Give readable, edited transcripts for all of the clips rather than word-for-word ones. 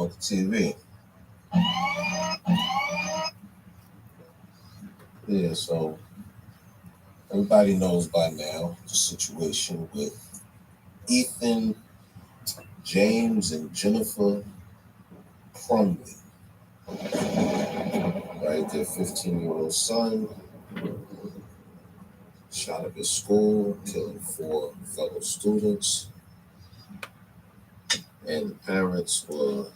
on the TV. Yeah, so everybody knows by now the situation with Ethan, James, and Jennifer Crumbley, right? Their 15-year-old son shot up his school, killing 4 fellow students, and the parents were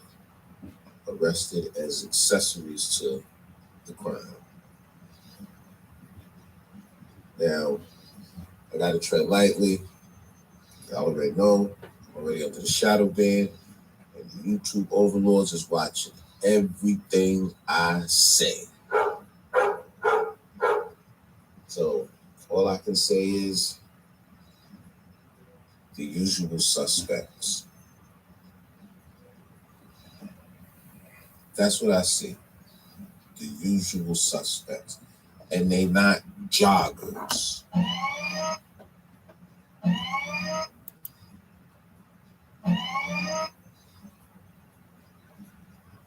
arrested as accessories to the crime. Now, I got to tread lightly. I already know. I'm already under the shadow ban, and the YouTube overlords is watching everything I say. So all I can say is the usual suspects. That's what I see. The usual suspects. And they not joggers.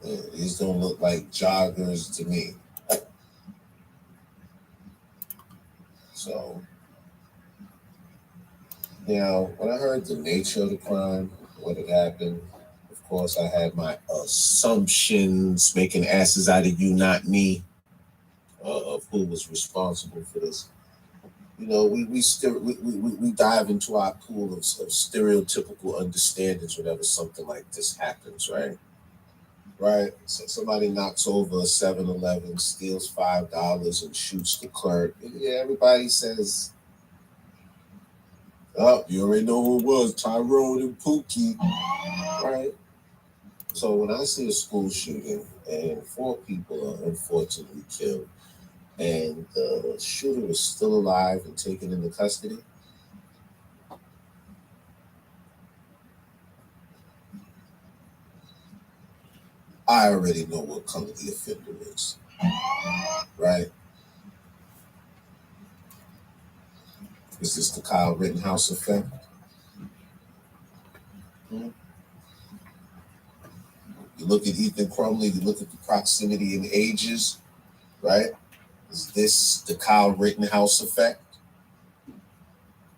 Yeah, these don't look like joggers to me. So now, when I heard the nature of the crime, what had happened, of course, I had my assumptions, making asses out of you, not me, of who was responsible for this. You know, we dive into our pool of stereotypical understandings whenever something like this happens, right? Right. So somebody knocks over a 7-Eleven, steals $5, and shoots the clerk. Yeah, everybody says, "Oh, you already know who it was, Tyrone and Pookie." Right. So when I see a school shooting and 4 people are unfortunately killed, and the shooter is still alive and taken into custody, I already know what color the offender is. Right. Is this the Kyle Rittenhouse effect? Hmm? You look at Ethan Crumbley, you look at the proximity in ages, right? Is this the Kyle Rittenhouse effect?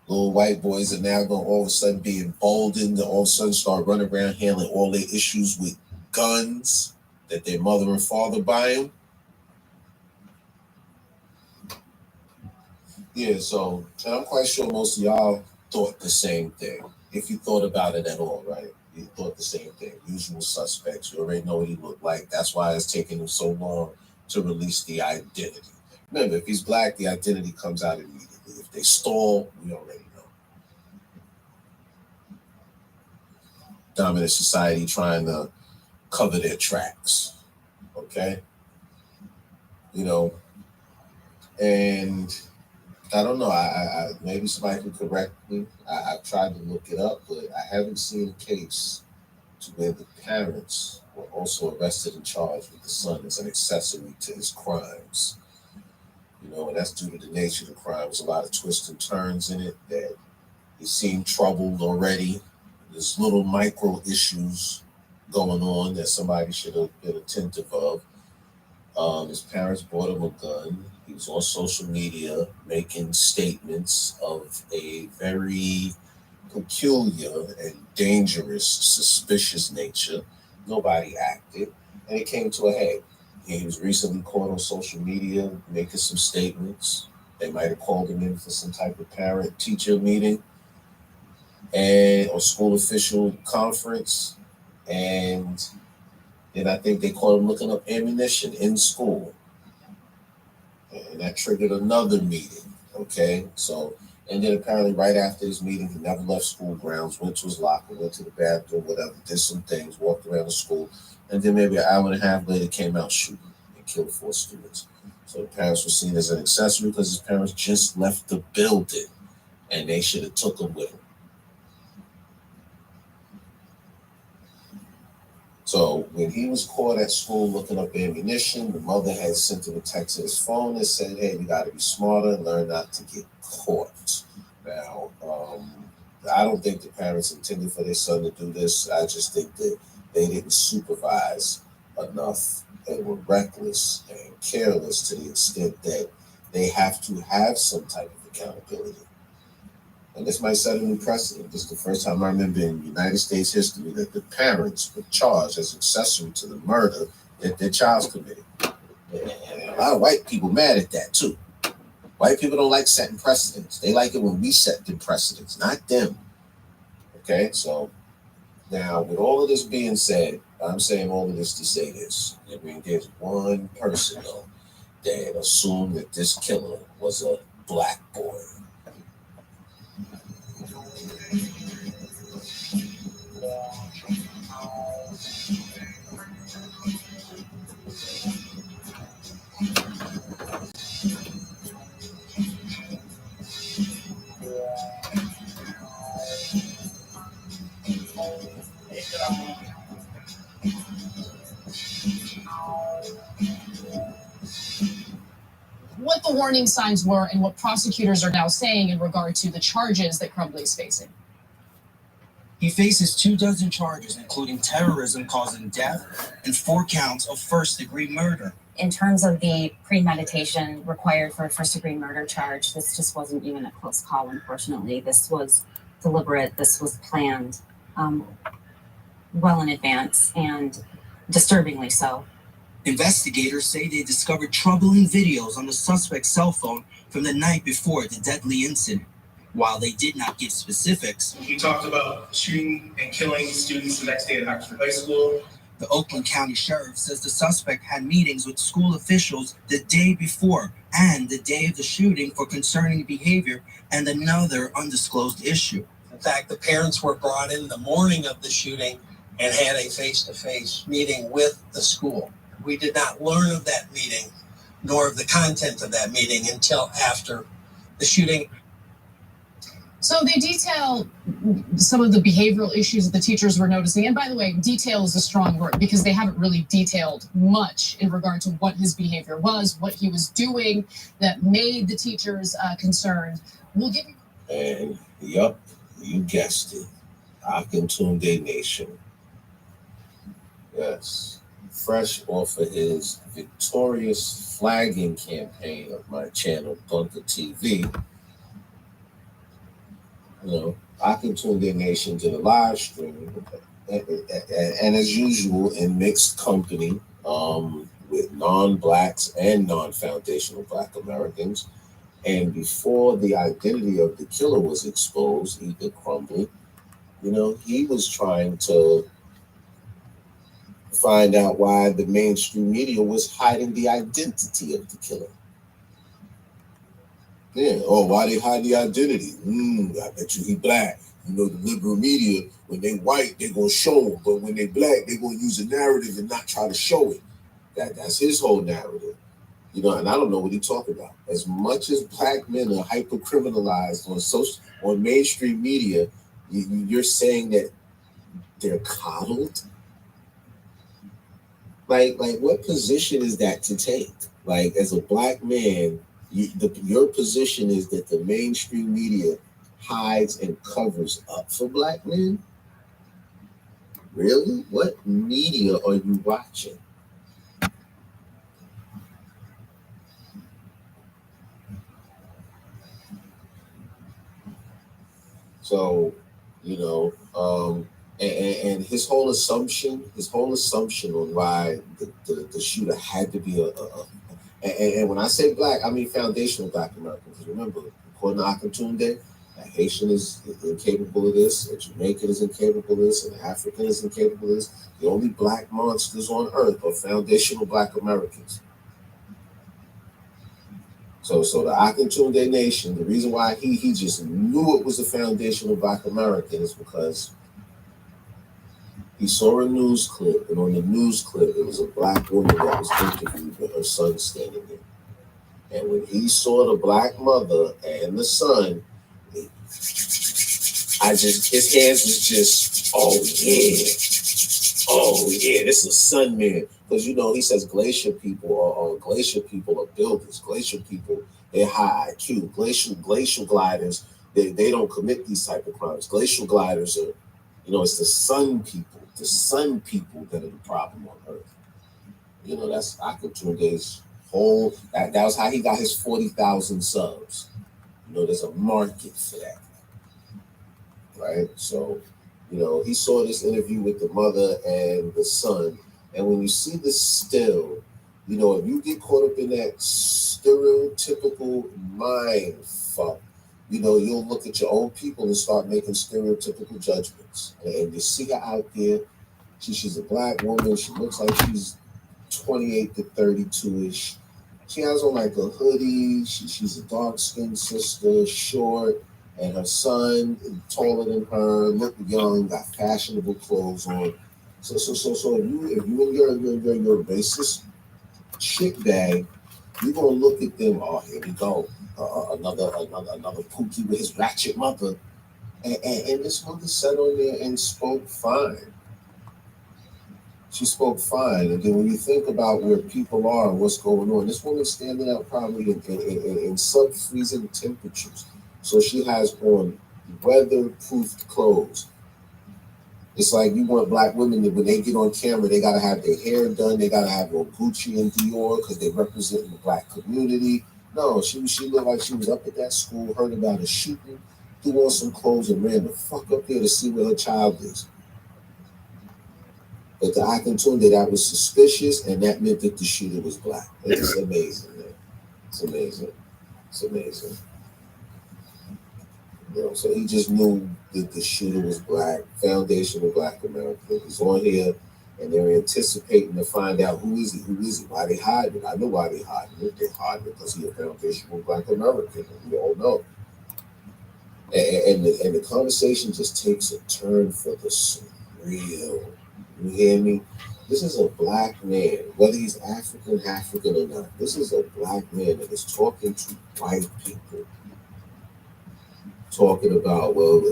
Little white boys are now going to all of a sudden be emboldened to all of a sudden start running around handling all their issues with guns that their mother and father buy them. Yeah, so, and I'm quite sure most of y'all thought the same thing. If you thought about it at all, right? You thought the same thing. Usual suspects. You already know what he looked like. That's why it's taking him so long to release the identity. Remember, if he's black, the identity comes out immediately. If they stole, we already know. Dominant society trying to cover their tracks. Okay? You know, and I don't know. I maybe somebody can correct me. I've tried to look it up, but I haven't seen a case to where the parents were also arrested and charged with the son as an accessory to his crimes. You know, and that's due to the nature of the crime. There's a lot of twists and turns in it that he seemed troubled already. There's little micro issues going on that somebody should have been attentive of. His parents bought him a gun. He was on social media making statements of a very peculiar and dangerous, suspicious nature. Nobody acted, and it came to a head. He was recently caught on social media making some statements. They might have called him in for some type of parent-teacher meeting and or school official conference, and then I think they caught him looking up ammunition in school, and that triggered another meeting. Okay, so And then apparently right after this meeting, he never left school grounds, went to his locker, went to the bathroom, whatever, did some things, walked around the school, and then maybe an hour and a half later came out shooting and killed 4 students. So the parents were seen as an accessory because his parents just left the building and they should have took him with them. So when he was caught at school looking up ammunition, the mother had sent him a text to his phone and said, hey, you got to be smarter and learn not to get caught. Now, I don't think the parents intended for their son to do this. I just think that they didn't supervise enough and were reckless and careless to the extent that they have to have some type of accountability. And this might set a new precedent. This is the first time I remember in United States history that the parents were charged as accessory to the murder that their child's committed. And a lot of white people mad at that too. White people don't like setting precedents. They like it when we set the precedents, not them. Okay, so now with all of this being said, I'm saying all of this to say this. I mean, there's one person though that assumed that this killer was a black boy. What the warning signs were and what prosecutors are now saying in regard to the charges that CRUMBLY is facing. He faces 24 charges, including terrorism causing death and 4 counts of first-degree murder. In terms of the premeditation required for a first-degree murder charge, this just wasn't even a close call, unfortunately. This was deliberate. This was planned well in advance, and disturbingly so. Investigators say they discovered troubling videos on the suspect's cell phone from the night before the deadly incident. While they did not give specifics, he talked about shooting and killing students the next day at Oxford High School. The Oakland County Sheriff says the suspect had meetings with school officials the day before and the day of the shooting for concerning behavior and another undisclosed issue. In fact, the parents were brought in the morning of the shooting and had a face-to-face meeting with the school. We did not learn of that meeting, nor of the content of that meeting until after the shooting. So they detail some of the behavioral issues that the teachers were noticing. And by the way, detail is a strong word because they haven't really detailed much in regard to what his behavior was, what he was doing that made the teachers concerned. We'll give you. And yup, you guessed it. Akintunde Nation. Yes. Fresh off of his victorious flagging campaign of my channel, Bunker TV. You know, Akintunde Nation did a live stream, and as usual, in mixed company with non-blacks and non-foundational Black Americans. And before the identity of the killer was exposed, either CRUMBLY, you know, he was trying to find out why the mainstream media was hiding the identity of the killer. Yeah. Oh, why they hide the identity? I bet you he black. You know, the liberal media, when they white, they gonna show him, but when they black, they gonna use a narrative and not try to show it. That's his whole narrative. You know, and I don't know what he's talking about. As much as black men are hyper criminalized on mainstream media, you're saying that they're coddled. Like what position is that to take? Like, as a black man, your position is that the mainstream media hides and covers up for black men? Really? What media are you watching? So, you know, and his whole assumption on why the shooter had to be and when I say black, I mean foundational Black Americans. Remember, according to Akintunde, a Haitian is incapable of this, a Jamaican is incapable of this, an African is incapable of this. The only black monsters on earth are foundational Black Americans. So the Akintunde Nation, the reason why he just knew it was the foundation of Black American is because he saw a news clip, and on the news clip, it was a Black woman that was interviewed with her son standing there. And when he saw the Black mother and the son, his hands was just, oh yeah, this is a sun man. Because he says glacier people are builders. Glacier people, they're high IQ. Glacial gliders, they don't commit these type of crimes. Glacial gliders are, it's the sun people that are the problem on Earth. That's Akintunde's whole. That was how he got his 40,000 subs. There's a market for that, right? So, he saw this interview with the mother and the son, and when you see the still, if you get caught up in that stereotypical mind fuck, you'll look at your own people and start making stereotypical judgments. And you see her out there. She's a Black woman. She looks like she's 28 to 32-ish. She has on like a hoodie. She's a dark-skinned sister, short, and her son taller than her, look young, got fashionable clothes on. So if you in your racist shit bag, you're gonna look at them. Oh, here we go, another Pookie with his ratchet mother, and this mother sat on there and spoke fine. She spoke fine, and then when you think about where people are and what's going on, this woman's standing out probably in sub-freezing temperatures. So she has on weatherproof clothes. It's like you want Black women that when they get on camera, they gotta have their hair done, they gotta have on Gucci and Dior because they represent the Black community. No, she looked like she was up at that school, heard about a shooting, threw on some clothes and ran the fuck up there to see where her child is. But the Akintunde, that was suspicious, and that meant that the shooter was Black. It's amazing, man. It's amazing. It's amazing. So he just knew that the shooter was Black, foundation of Black America. He's on here, and they're anticipating to find out who is he, why they hiding it. I know why they hiding it. They hiding it because he's a foundation of Black American, and we all know. And the conversation just takes a turn for the surreal. You hear me? This is a Black man, whether he's African or not. This is a Black man that is talking to white people. Talking about, well,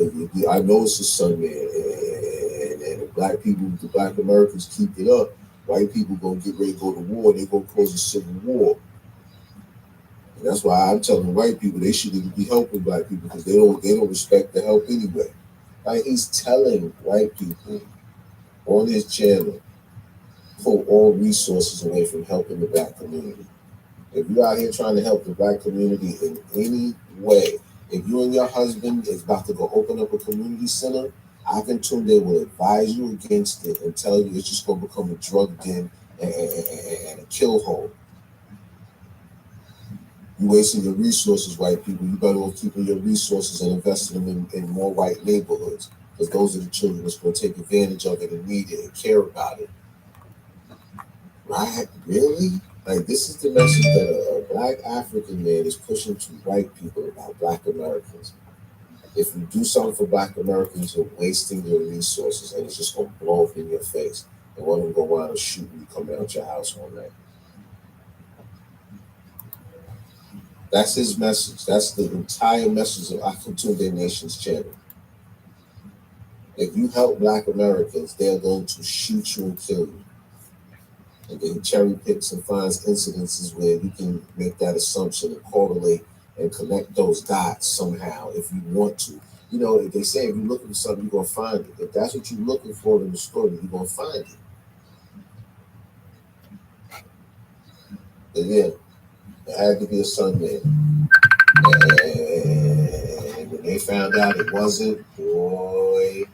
I know it's a sun man, and if Black people, the Black Americans keep it up, white people gonna get ready to go to war. They're gonna cause a civil war. And that's why I'm telling white people they shouldn't be helping Black people because they don't respect the help anyway. Like he's telling white people on his channel, pull all resources away from helping the Black community. If you're out here trying to help the Black community in any way, if you and your husband is about to go open up a community center, Akintunde will advise you against it and tell you it's just going to become a drug den and a kill hole. You're wasting your resources, white people. You better off keeping your resources and investing them in more white neighborhoods because those are the children that's going to take advantage of it and need it and care about it. Right? Really? Like, this is the message that a Black African man is pushing to white people about Black Americans. If you do something for Black Americans, you're wasting your resources and it's just going to blow up in your face. And one of them go around and shoot you coming out your house all night. That's his message. That's the entire message of Akintunde Nation's channel. If you help Black Americans, they're going to shoot you and kill you. And then cherry picks and finds incidences where you can make that assumption and correlate and connect those dots somehow if you want to. If they say if you're looking for something, you're going to find it. If that's what you're looking for in the story, you're going to find it. But yeah, it had to be a sun man. And when they found out it wasn't, boy,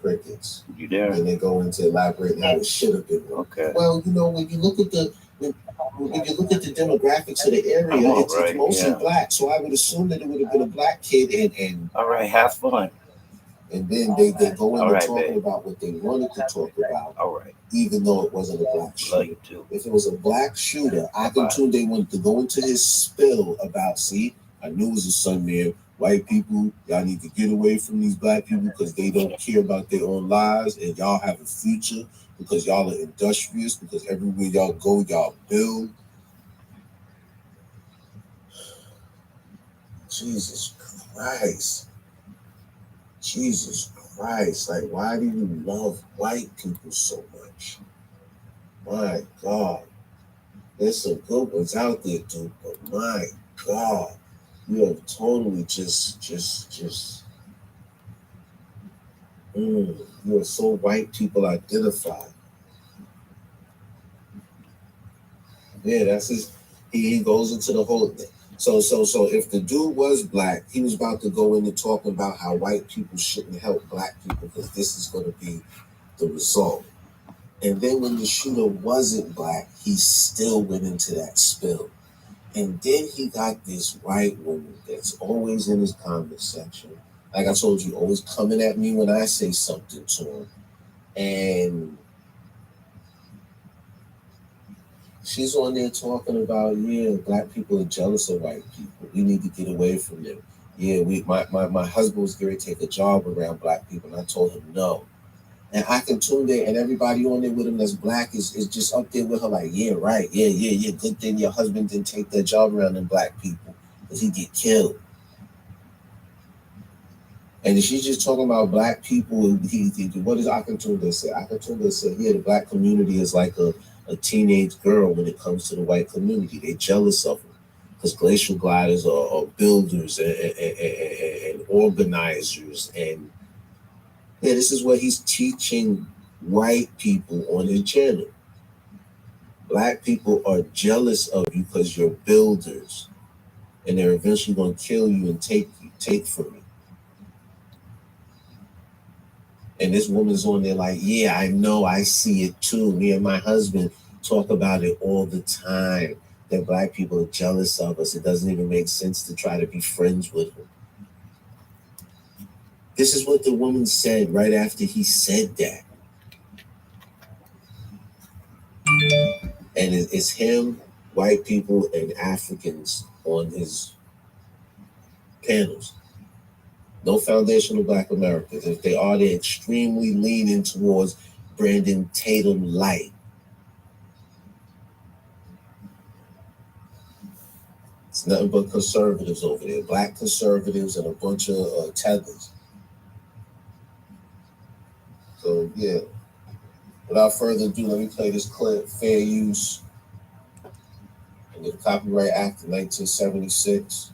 crickets. You there? And they go into elaborating how it should have been. Okay. Well, when you look at the demographics of the area, it's mostly Black. So I would assume that it would have been a Black kid and all right, have fun. And then they go into Alright, talking babe. about what they wanted to talk about, Alright. even though it wasn't a black Love shooter. you too. If it was a black shooter, Bye-bye. Akintunde wanted to go into his spill about, see, I knew it was a son there. White people, y'all need to get away from these black people because they don't care about their own lives, and y'all have a future because y'all are industrious, because everywhere y'all go, y'all build. Jesus Christ. Jesus Christ. Like, why do you love white people so much? My God. There's some good ones out there, dude, but my God. You have totally you are so white people identified. Yeah, that's his. He goes into the whole thing. So if the dude was black, he was about to go into talking about how white people shouldn't help black people because this is going to be the result. And then when the shooter wasn't black, he still went into that spill. And then he got this white woman that's always in his comment section. Like I told you, always coming at me when I say something to him. And she's on there talking about, yeah, black people are jealous of white people. We need to get away from them. Yeah, my husband was going to take a job around black people, and I told him no. And Akintunde and everybody on there with him that's black is just up there with her like, yeah, right, yeah. Good thing your husband didn't take that job around them black people because he'd get killed. And she's just talking about black people. What does Akintunde say? Akintunde said, yeah, the black community is like a teenage girl when it comes to the white community. They're jealous of them because glacial gliders are builders and organizers. And yeah, this is what he's teaching white people on his channel. Black people are jealous of you because you're builders, and they're eventually going to kill you and take from you. And this woman's on there like, yeah, I know, I see it too. Me and my husband talk about it all the time, that black people are jealous of us. It doesn't even make sense to try to be friends with them. This is what the woman said right after he said that. And it's him, white people, and Africans on his panels. No foundational black Americans. If they are, they're extremely leaning towards Brandon Tatum light. It's nothing but conservatives over there. Black conservatives and a bunch of tethers. So, yeah. Without further ado, let me play this clip, Fair Use, under the Copyright Act of 1976.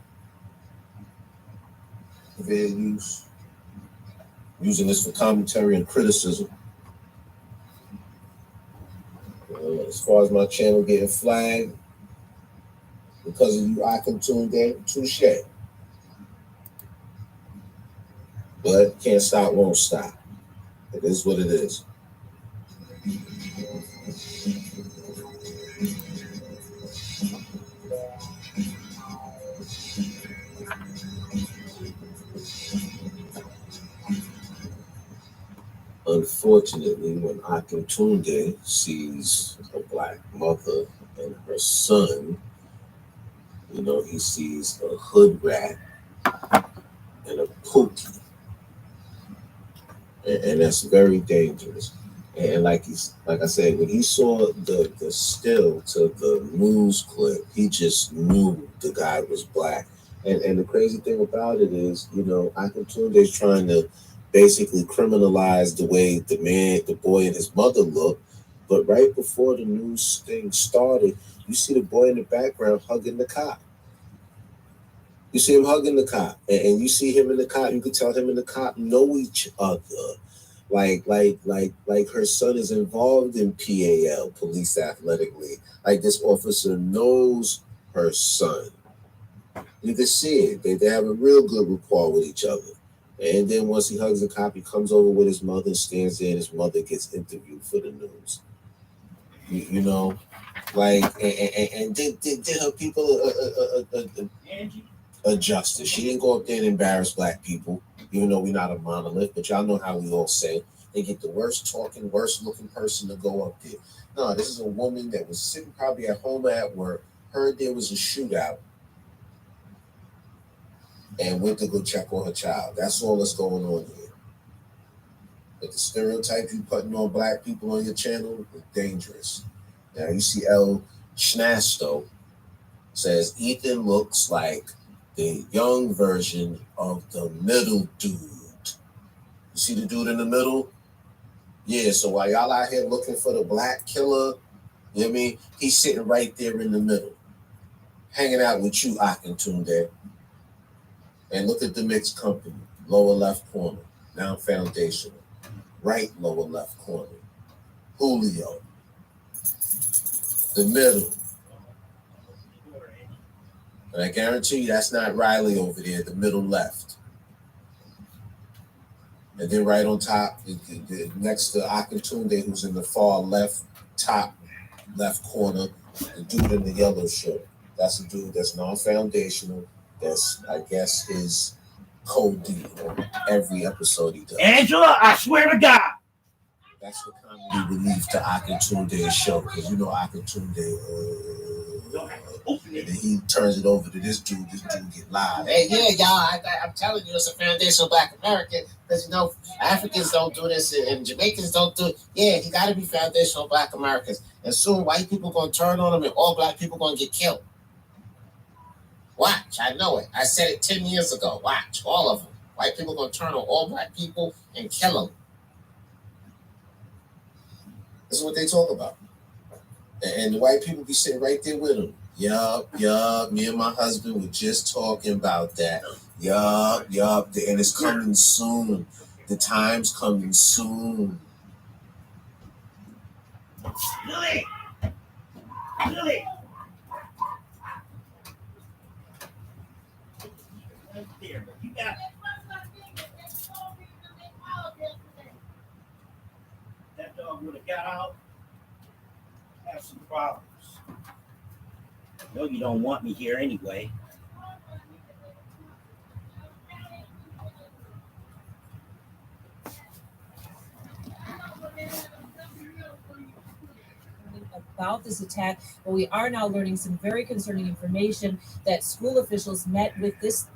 Fair use. Using this for commentary and criticism. As far as my channel getting flagged, because of you, I can tune in, touche. But can't stop, won't stop. It is what it is. Unfortunately, when Akintunde sees a black mother and her son, he sees a hood rat and a pookie. And that's very dangerous. And like I said, when he saw the still to the news clip, he just knew the guy was black. And the crazy thing about it is, Akintunde is trying to basically criminalize the way the boy and his mother look. But right before the news thing started, you see the boy in the background hugging the cop. You see him hugging the cop, and you see him and the cop. You can tell him and the cop know each other. Like her son is involved in PAL, Police Athletic League. Like this officer knows her son. You can see it. They have a real good rapport with each other. And then once he hugs the cop, he comes over with his mother and stands there, and his mother gets interviewed for the news. And did her people a justice. She didn't go up there and embarrass black people. even though we're not a monolith, but y'all know how we all say they get the worst talking, worst looking person to go up there. No, this is a woman that was sitting probably at home at work, heard there was a shootout, and went to go check on her child. That's all that's going on here. But the stereotype you putting on black people on your channel is dangerous. Now you see El Schnasto says Ethan looks like the young version of the middle dude. You see the dude in the middle? Yeah, so while y'all out here looking for the black killer, you know what I mean? He's sitting right there in the middle, hanging out with you, Akintunde. And look at the mixed company, lower left corner, now foundational. Right lower left corner, Julio. The middle. And I guarantee you that's not Riley over there, the middle left. And then right on top, next to Akintunde, who's in the far left, top left corner, the dude in the yellow shirt. That's a dude that's non-foundational. That's, I guess, his code D on every episode he does. Angela, I swear to God. That's the comedy relief to Akintunde's show, because you know Akintunde, and then he turns it over to this dude get live. Hey, yeah, y'all, I'm telling you, it's a foundational black American, because, you know, Africans don't do this, and Jamaicans don't do it. Yeah, he got to be foundational black Americans. And soon white people going to turn on him, and all black people going to get killed. Watch, I know it. I said it 10 years ago. Watch, all of them. White people going to turn on all black people and kill them. This is what they talk about. And the white people be sitting right there with them. Yup. Me and my husband were just talking about that. Yup. And it's coming soon. The time's coming soon. Lily! There, you got that dog would have got out. Have some problems. No, you don't want me here anyway. About this attack, but we are now learning some very concerning information that school officials met with this.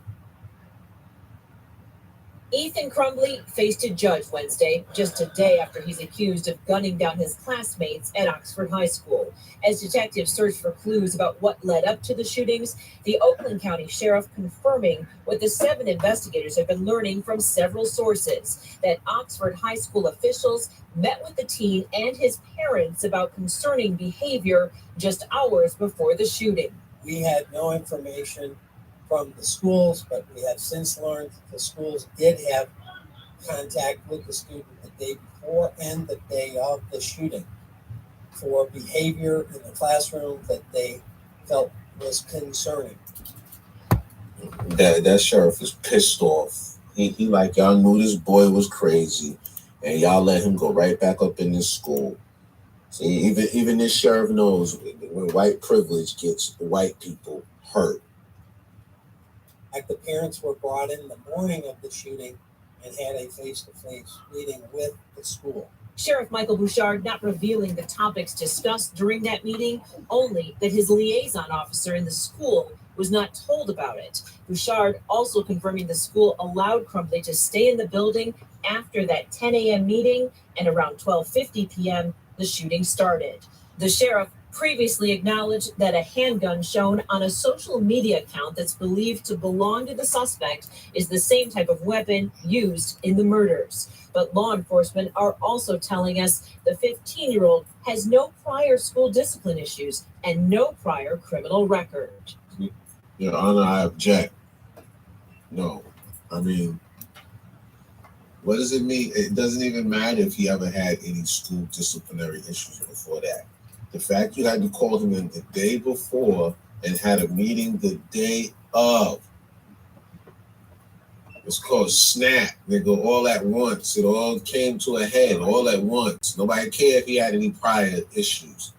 Ethan CRUMBLY faced a judge Wednesday, just a day after he's accused of gunning down his classmates at Oxford High School. As detectives searched for clues about what led up to the shootings, the Oakland County Sheriff confirming what the 7 investigators have been learning from several sources, that Oxford High School officials met with the teen and his parents about concerning behavior just hours before the shooting. We had no information from the schools, but we have since learned the schools did have contact with the student the day before and the day of the shooting for behavior in the classroom that they felt was concerning. That sheriff is pissed off. He like, y'all knew this boy was crazy, and y'all let him go right back up in this school. See, even this sheriff knows when white privilege gets white people hurt. The parents were brought in the morning of the shooting and had a face-to-face meeting with the school. Sheriff Michael Bouchard not revealing the topics discussed during that meeting, only that his liaison officer in the school was not told about it. Bouchard also confirming the school allowed CRUMBLY to stay in the building after that 10 a.m. meeting, and around 12:50 p.m. the shooting started. The sheriff previously acknowledged that a handgun shown on a social media account that's believed to belong to the suspect is the same type of weapon used in the murders. But law enforcement are also telling us the 15-year-old has no prior school discipline issues and no prior criminal record. Your Honor, I object. No. I mean, what does it mean? It doesn't even matter if he ever had any school disciplinary issues before that. The fact you had to call him in the day before and had a meeting the day of. It's called snap, nigga, all at once. It all came to a head all at once. Nobody cared if he had any prior issues.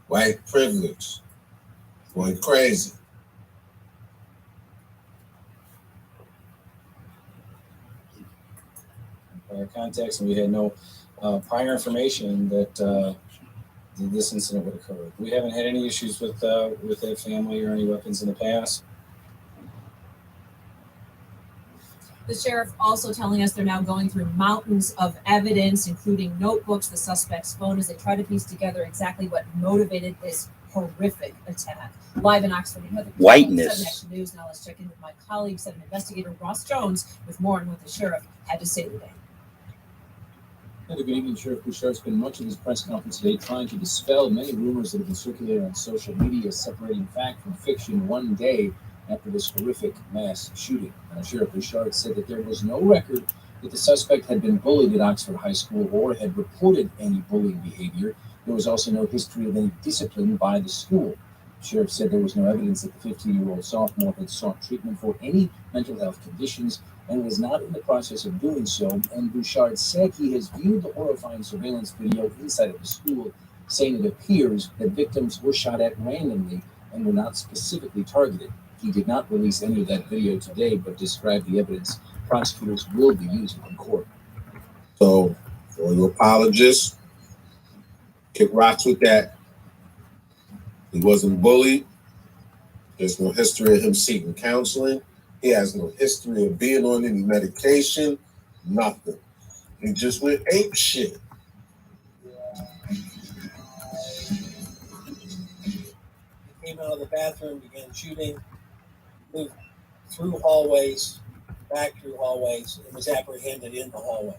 White privilege. Going crazy. prior contacts, and we had no prior information that this incident would occur. We haven't had any issues with that family or any weapons in the past. The sheriff also telling us they're now going through mountains of evidence, including notebooks, the suspect's phone, as they try to piece together exactly what motivated this horrific attack. Live in Oxford, you know, Whiteness. 7 Action News. Now let's check in with my colleague, 7 investigator Ross Jones, with more on what the sheriff had to say today. Good evening, Sheriff Bouchard spent much of his press conference today trying to dispel many rumors that have been circulating on social media, separating fact from fiction one day after this horrific mass shooting. Sheriff Bouchard said that there was no record that the suspect had been bullied at Oxford High School or had reported any bullying behavior. There was also no history of any discipline by the school. The sheriff said there was no evidence that the 15-year-old sophomore had sought treatment for any mental health conditions and was not in the process of doing so. And Bouchard said he has viewed the horrifying surveillance video inside of the school, saying it appears that victims were shot at randomly and were not specifically targeted. He did not release any of that video today, but described the evidence prosecutors will be using in court. So, for your apologists, kick rocks with that. He wasn't bullied. There's no history of him seeking counseling. He has no history of being on any medication. Nothing. He just went ape shit. He came out of the bathroom, began shooting, moved through hallways, back through hallways, and was apprehended in the hallway.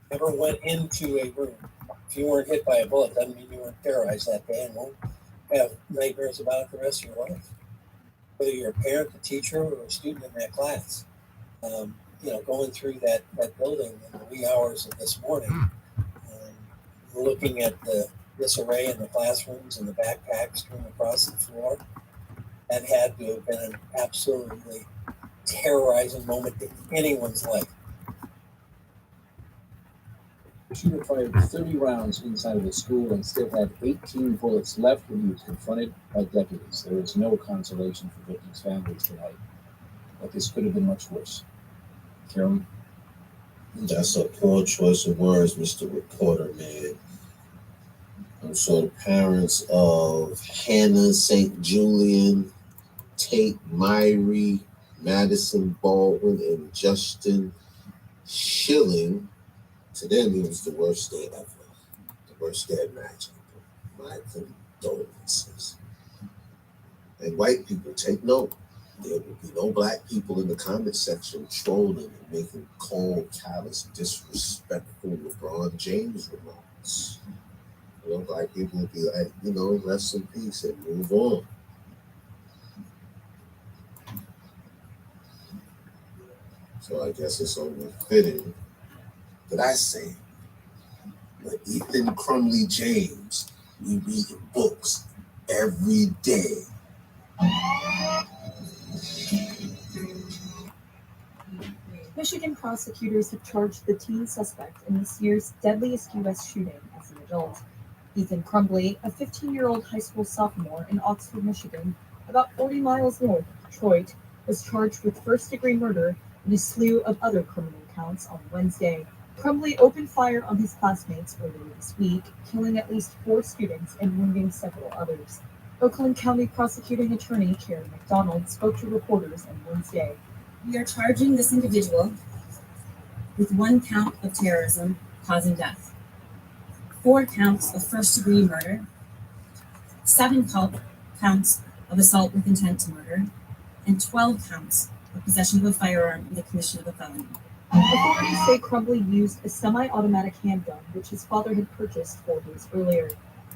Never went into a room. If you weren't hit by a bullet, doesn't mean you weren't terrorized that day and won't have nightmares about it the rest of your life. Whether you're a parent, a teacher, or a student in that class, going through that building in the wee hours of this morning, looking at the disarray in the classrooms and the backpacks strewn across the floor, that had to have been an absolutely terrorizing moment in anyone's life. The shooter fired 30 rounds inside of the school and still had 18 bullets left when he was confronted by deputies. There is no consolation for victims' families tonight, but this could have been much worse. Carolyn? That's a poor choice of words, Mr. Reporter, man. I'm sure the parents of Hannah St. Julian, Tate Myrie, Madison Baldwin, and Justin Schilling, to them it was the worst day ever. The worst day imaginable. My condolences. And white people, take note. There will be no black people in the comment section trolling and making cold, callous, disrespectful LeBron James remarks. Black people will be like, rest in peace and move on. So I guess it's only fitting that I say, but Ethan Crumbley James, we read books every day. Michigan prosecutors have charged the teen suspect in this year's deadliest U.S. shooting as an adult. Ethan Crumbly, a 15-year-old high school sophomore in Oxford, Michigan, about 40 miles north of Detroit, was charged with first-degree murder and a slew of other criminal counts on Wednesday. Crumbly opened fire on his classmates earlier this week, killing at least 4 students and wounding several others. Oakland County Prosecuting Attorney Karen McDonald spoke to reporters on Wednesday. We are charging this individual with 1 count of terrorism causing death, 4 counts of first-degree murder, 7 counts of assault with intent to murder, and 12 counts of possession of a firearm in the commission of a felony. Authorities say Crumbly used a semi-automatic handgun, which his father had purchased 4 days earlier.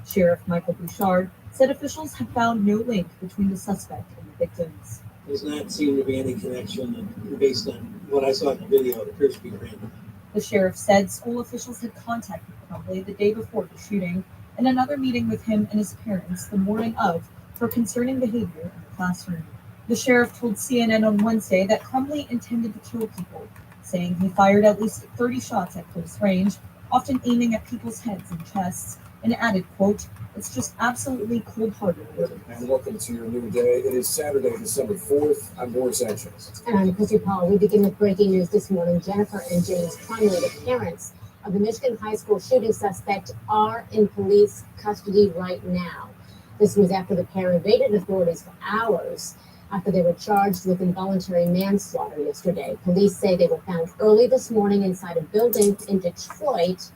Sheriff Michael Bouchard said officials have found no link between the suspect and the victims. Does not seem to be any connection, based on what I saw in the video. It appears to be random. The sheriff said school officials had contacted Crumbly the day before the shooting and another meeting with him and his parents the morning of for concerning behavior in the classroom. The sheriff told CNN on Wednesday that Crumbly intended to kill people, saying he fired at least 30 shots at close range, often aiming at people's heads and chests, and added, quote, "It's just absolutely cold-hearted." And welcome to your new day. It is Saturday, December 4th. I'm Boris Sanchez. And I'm Chrissy Paul. We begin with breaking news this morning. Jennifer and James Crumbley, the parents of the Michigan high school shooting suspect, are in police custody right now. This was after the pair evaded authorities for hours after they were charged with involuntary manslaughter yesterday. Police say they were found early this morning inside a building in Detroit,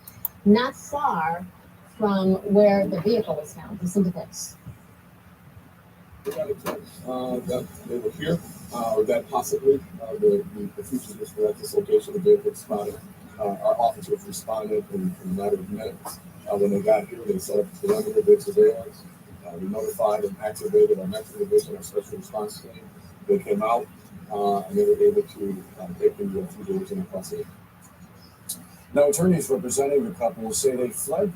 not far from where the vehicle was found. Listen to this. That they were here, or that possibly the features was at this location. The vehicle spotted. Our officers responded in a matter of minutes. When they got here, they set up the perimeter, did surveillance. We notified and activated our Metro Division, our special response team. They came out and they were able to take the fugitives in custody. Now, attorneys representing the couple say they fled.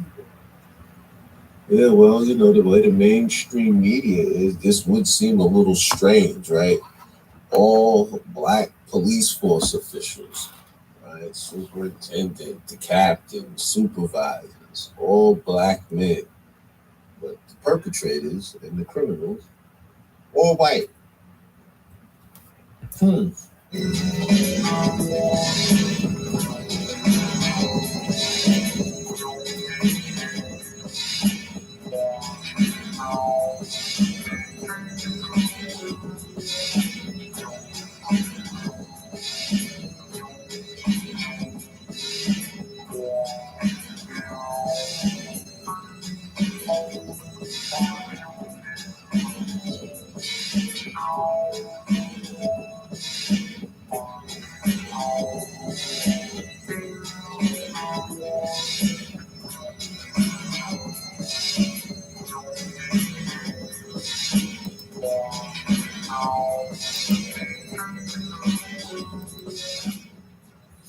Yeah, well, you know, the way the mainstream media is, this would seem a little strange, right? All black police force officials, right? Superintendent, the captain, supervisors, all black men. But the perpetrators and the criminals, all white.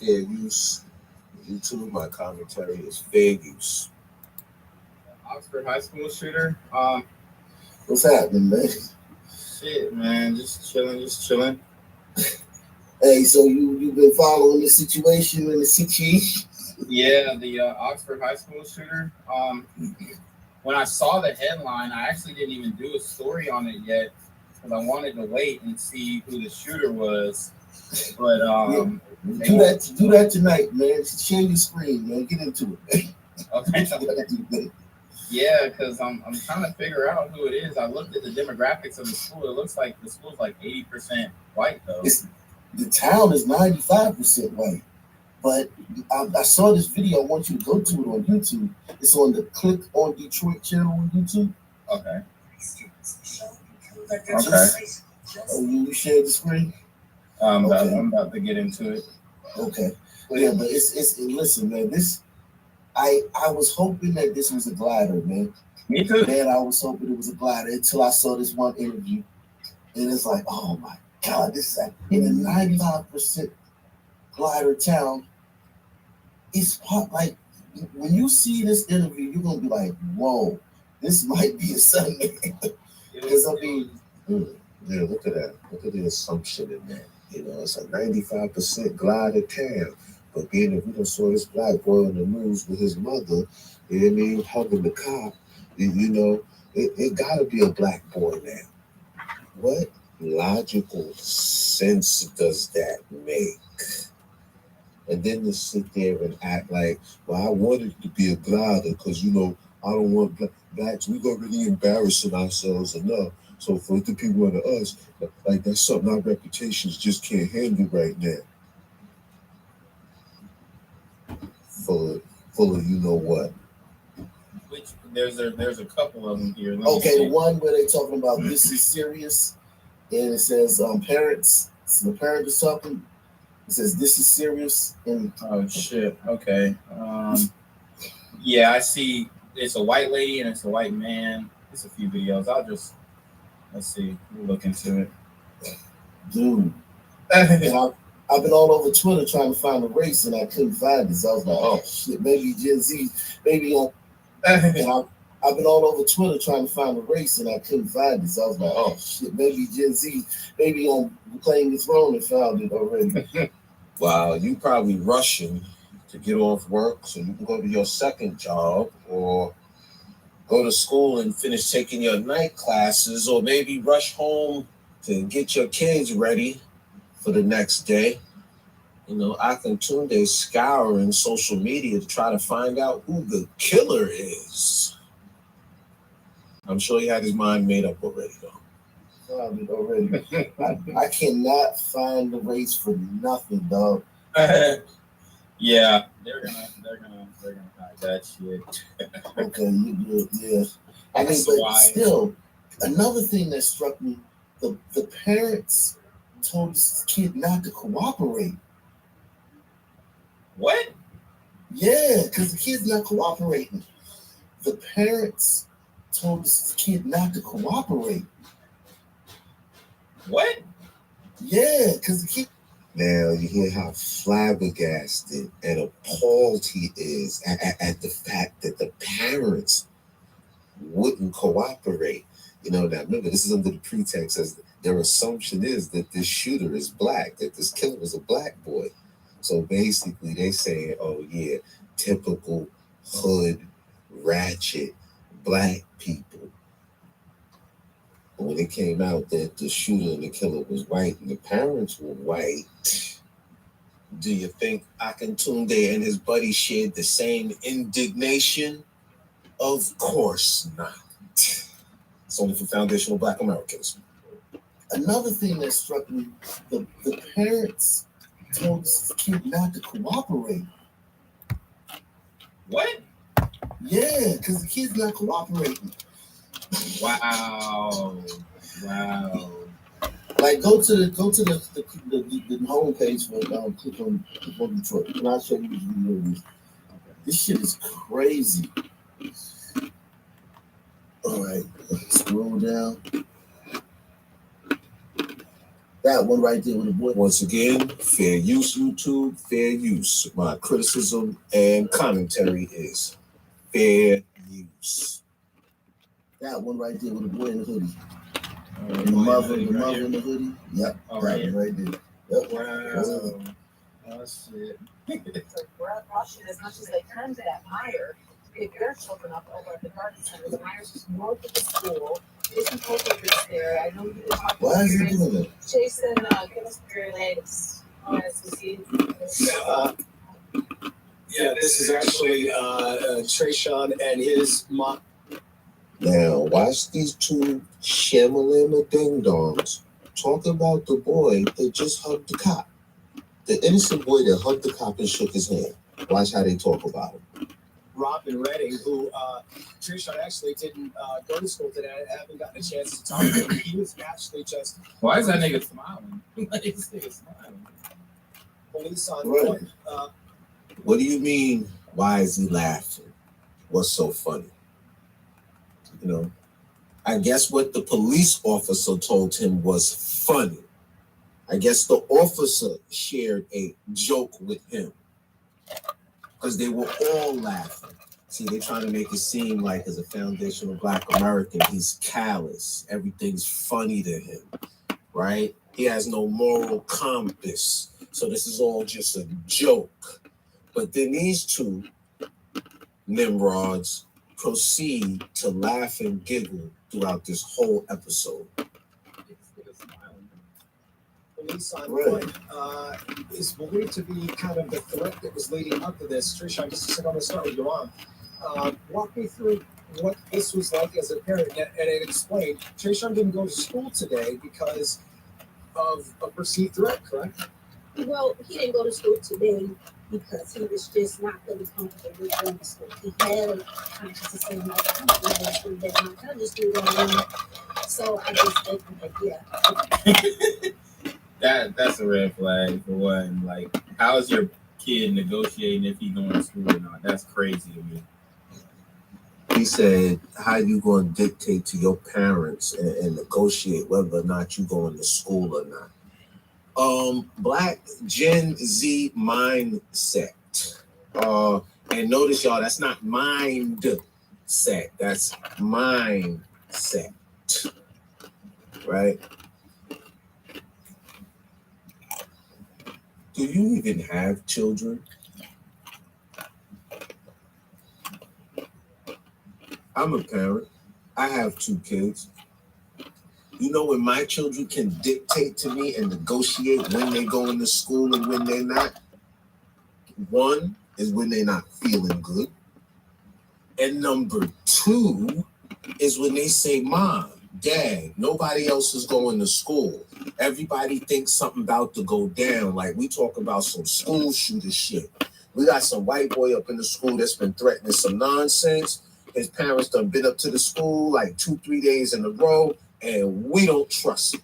Fair use. YouTube, my commentary is fair use. Oxford High School shooter. What's happening, man? Shit, man, just chilling. Hey, so you've been following the situation and the situation? Yeah, the Oxford High School shooter. When I saw the headline, I actually didn't even do a story on it yet because I wanted to wait and see who the shooter was. But do that tonight, man. Share your screen, man. Get into it. Okay. Yeah, because I'm trying to figure out who it is. I looked at the demographics of the school. It looks like the school's like 80% white, though. The town is 95% white. But I saw this video. I want you to go to it on YouTube. It's on the Click on Detroit channel on YouTube. Okay. Oh, you shared the screen? I'm about to get into it. Okay. Yeah, but it's listen, man. I was hoping that this was a glider, man. Me too. Man, I was hoping it was a glider until I saw this one interview, and it's like, oh my God, this is like in a 95% glider town. It's like when you see this interview, you're gonna be like, whoa, this might be a Sunday. Because I mean, yeah, look at that. Look at the assumption in that. You know, it's a 95% glider town. But being that we don't saw this black boy on the news with his mother, you know what I mean, hugging the cop, you know, it gotta be a black boy now. What logical sense does that make? And then to sit there and act like, well, I wanted it to be a glider because, you know, I don't want blacks. We've already embarrassing ourselves enough. So for it to be one of us, like that's something our reputations just can't handle right now. Full of you know what. Which there's a couple of them here. Okay, the one where they talking about this is serious, and it says parents. So the parent is talking. It says this is serious. And oh shit. Okay. Yeah, I see. It's a white lady and it's a white man. It's a few videos. Let's see. We'll look into it. Dude. I've been all over Twitter trying to find a race and I couldn't find it. So I was like, oh shit, maybe Gen Z, maybe I've been all over Twitter trying to find a race and I couldn't find it. So I was like, oh shit, maybe Gen Z, maybe I'm playing the throne and found it already. Wow, you probably rushing to get off work so you can go to your second job, or go to school and finish taking your night classes, or maybe rush home to get your kids ready for the next day. You know, Akintunde scouring social media to try to find out who the killer is. I'm sure he had his mind made up already, though. I cannot find the race for nothing, dog. Yeah, they're gonna hide that shit. Okay, you good, yeah. I mean, That's but why. still, another thing that struck me, the parents told this kid not to cooperate. What? Yeah, because the kid's not cooperating. The parents told this kid not to cooperate. What? Yeah, because the kid. Now you hear how flabbergasted and appalled he is at the fact that the parents wouldn't cooperate. You know, now remember, this is under the pretext as their assumption is that this shooter is black, that this killer was a black boy. So basically they say, oh yeah, typical hood, ratchet, black people. But when it came out that the shooter and the killer was white and the parents were white, do you think Akintunde and his buddy shared the same indignation? Of course not. It's only for foundational Black Americans. Another thing that struck me, the parents told this kid not to cooperate. What? Yeah, because the kid's not cooperating. Wow. Like go to the homepage for click on Detroit, and I'll show you this video. This shit is crazy. All right, scroll down. That one right there with the boy. Once again, fair use, YouTube, fair use. My criticism and commentary is fair use. That one right there with the boy in the hoodie. And the mother in the hoodie. Yep, that one right there. Yep. Wow. Oh shit. So we're rushing as much as they can to that Meyer. Pick their children up over at the garden center. The Myers just north of the school. Jason Colker's there. I know you've been talking. Why is he doing that? Jason, give us your legs. As we see. Yeah, this is actually Trayshawn and his mom. Now, watch these two shamalama ding-dongs talk about the boy that just hugged the cop. The innocent boy that hugged the cop and shook his hand. Watch how they talk about him. Robin Redding, who Trayshawn actually didn't go to school today. I haven't gotten a chance to talk to him. He was actually just. Why is that nigga smiling? Like this nigga smiling. Police on Right. What do you mean? Why is he laughing? What's so funny? You know, I guess what the police officer told him was funny. I guess the officer shared a joke with him because they were all laughing. See, they're trying to make it seem like as a foundational Black American, he's callous. Everything's funny to him, right? He has no moral compass. So this is all just a joke. But then these two Nimrods proceed to laugh and giggle throughout this whole episode. Police on foot is believed to be kind of the threat that was leading up to this. Trisha, just a second, I'm going to start with your mom. Walk me through what this was like as a parent, and it explained. Trisha didn't go to school today because of a perceived threat, correct? Well, he didn't go to school today because he was just not really comfortable with going to school. He had a conscience of saying, like, I'm not going to school today. My cousin just do that. So I just think, like, yeah. That's a red flag for one. Like, how is your kid negotiating if he's going to school or not? That's crazy to me. He said, how you going to dictate to your parents and negotiate whether or not you going to school or not? Black Gen Z mindset. And notice, y'all, that's not mindset. That's mindset. Right? Do you even have children? I I'm a parent. I have 2 kids. You know when my children can dictate to me and negotiate when they go into school and when they're not? One is when they're not feeling good. And number 2 is when they say, Mom, Dad, nobody else is going to school. Everybody thinks something about to go down. Like we talk about some school shooter shit. We got some white boy up in the school that's been threatening some nonsense. His parents done been up to the school like 2-3 days in a row, and we don't trust it.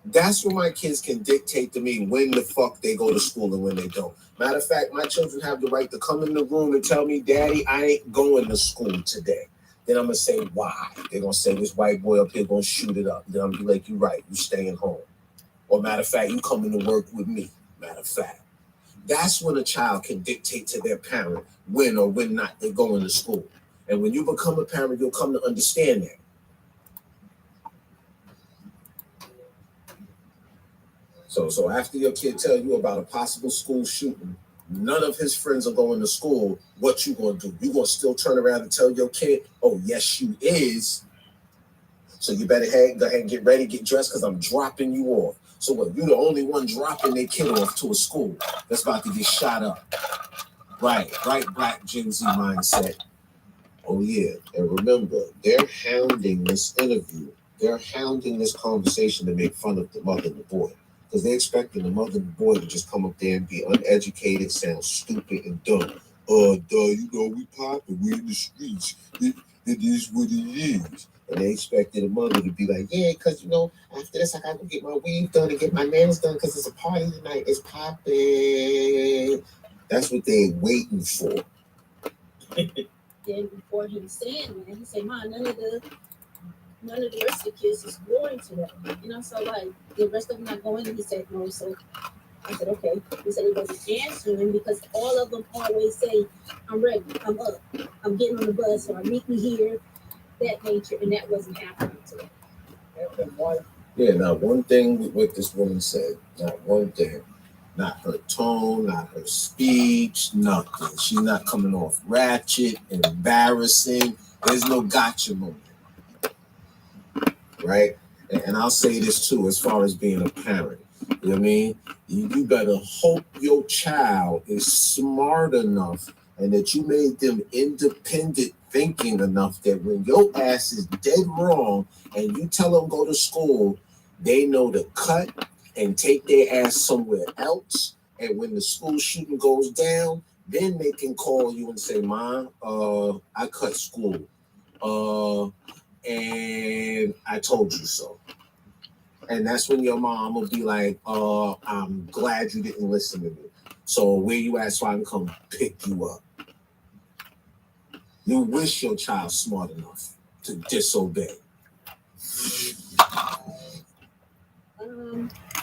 That's when my kids can dictate to me when the fuck they go to school and when they don't. Matter of fact, my children have the right to come in the room and tell me, Daddy, I ain't going to school today. Then I'm going to say, why? They're going to say, this white boy up here going to shoot it up. Then I'm going to be like, you're right, you staying home. Or matter of fact, you coming to work with me. Matter of fact. That's when a child can dictate to their parent when or when not they're going to school. And when you become a parent, you'll come to understand that. So after your kid tell you about a possible school shooting, none of his friends are going to school, what you gonna do? You gonna still turn around and tell your kid, oh, yes, you is. So you better go ahead and get ready, get dressed, because I'm dropping you off. So what, you the only one dropping their kid off to a school that's about to get shot up. Right, black Gen Z mindset. Oh yeah, and remember, they're hounding this interview. They're hounding this conversation to make fun of the mother and the boy. Because they're expecting the mother and the boy to just come up there and be uneducated, sound stupid and dumb. You know, we popping, we in the streets. It is what it is. And they expected the mother to be like, yeah, because, you know, after this, I got to get my weave done and get my nails done because it's a party tonight. It's popping. That's what they're waiting for. Then before he was saying that, he said, Mom, none of the rest of the kids is going to that. You know, so like the rest of them not going, and he said no. So I said, okay. He said he wasn't answering because all of them always say, I'm ready, I'm up, I'm getting on the bus, or meet me here, that nature, and that wasn't happening today. Yeah, not one thing with what this woman said. Not one thing. Not her tone, not her speech, nothing. She's not coming off ratchet, embarrassing. There's no gotcha moment. Right? And I'll say this too, as far as being a parent. You know what I mean? You better hope your child is smart enough and that you made them independent thinking enough that when your ass is dead wrong and you tell them go to school, they know to cut and take their ass somewhere else. And when the school shooting goes down, then they can call you and say, Mom, I cut school. And I told you so. And that's when your mom will be like, I'm glad you didn't listen to me. So where you at so I can come pick you up? You wish your child's smart enough to disobey.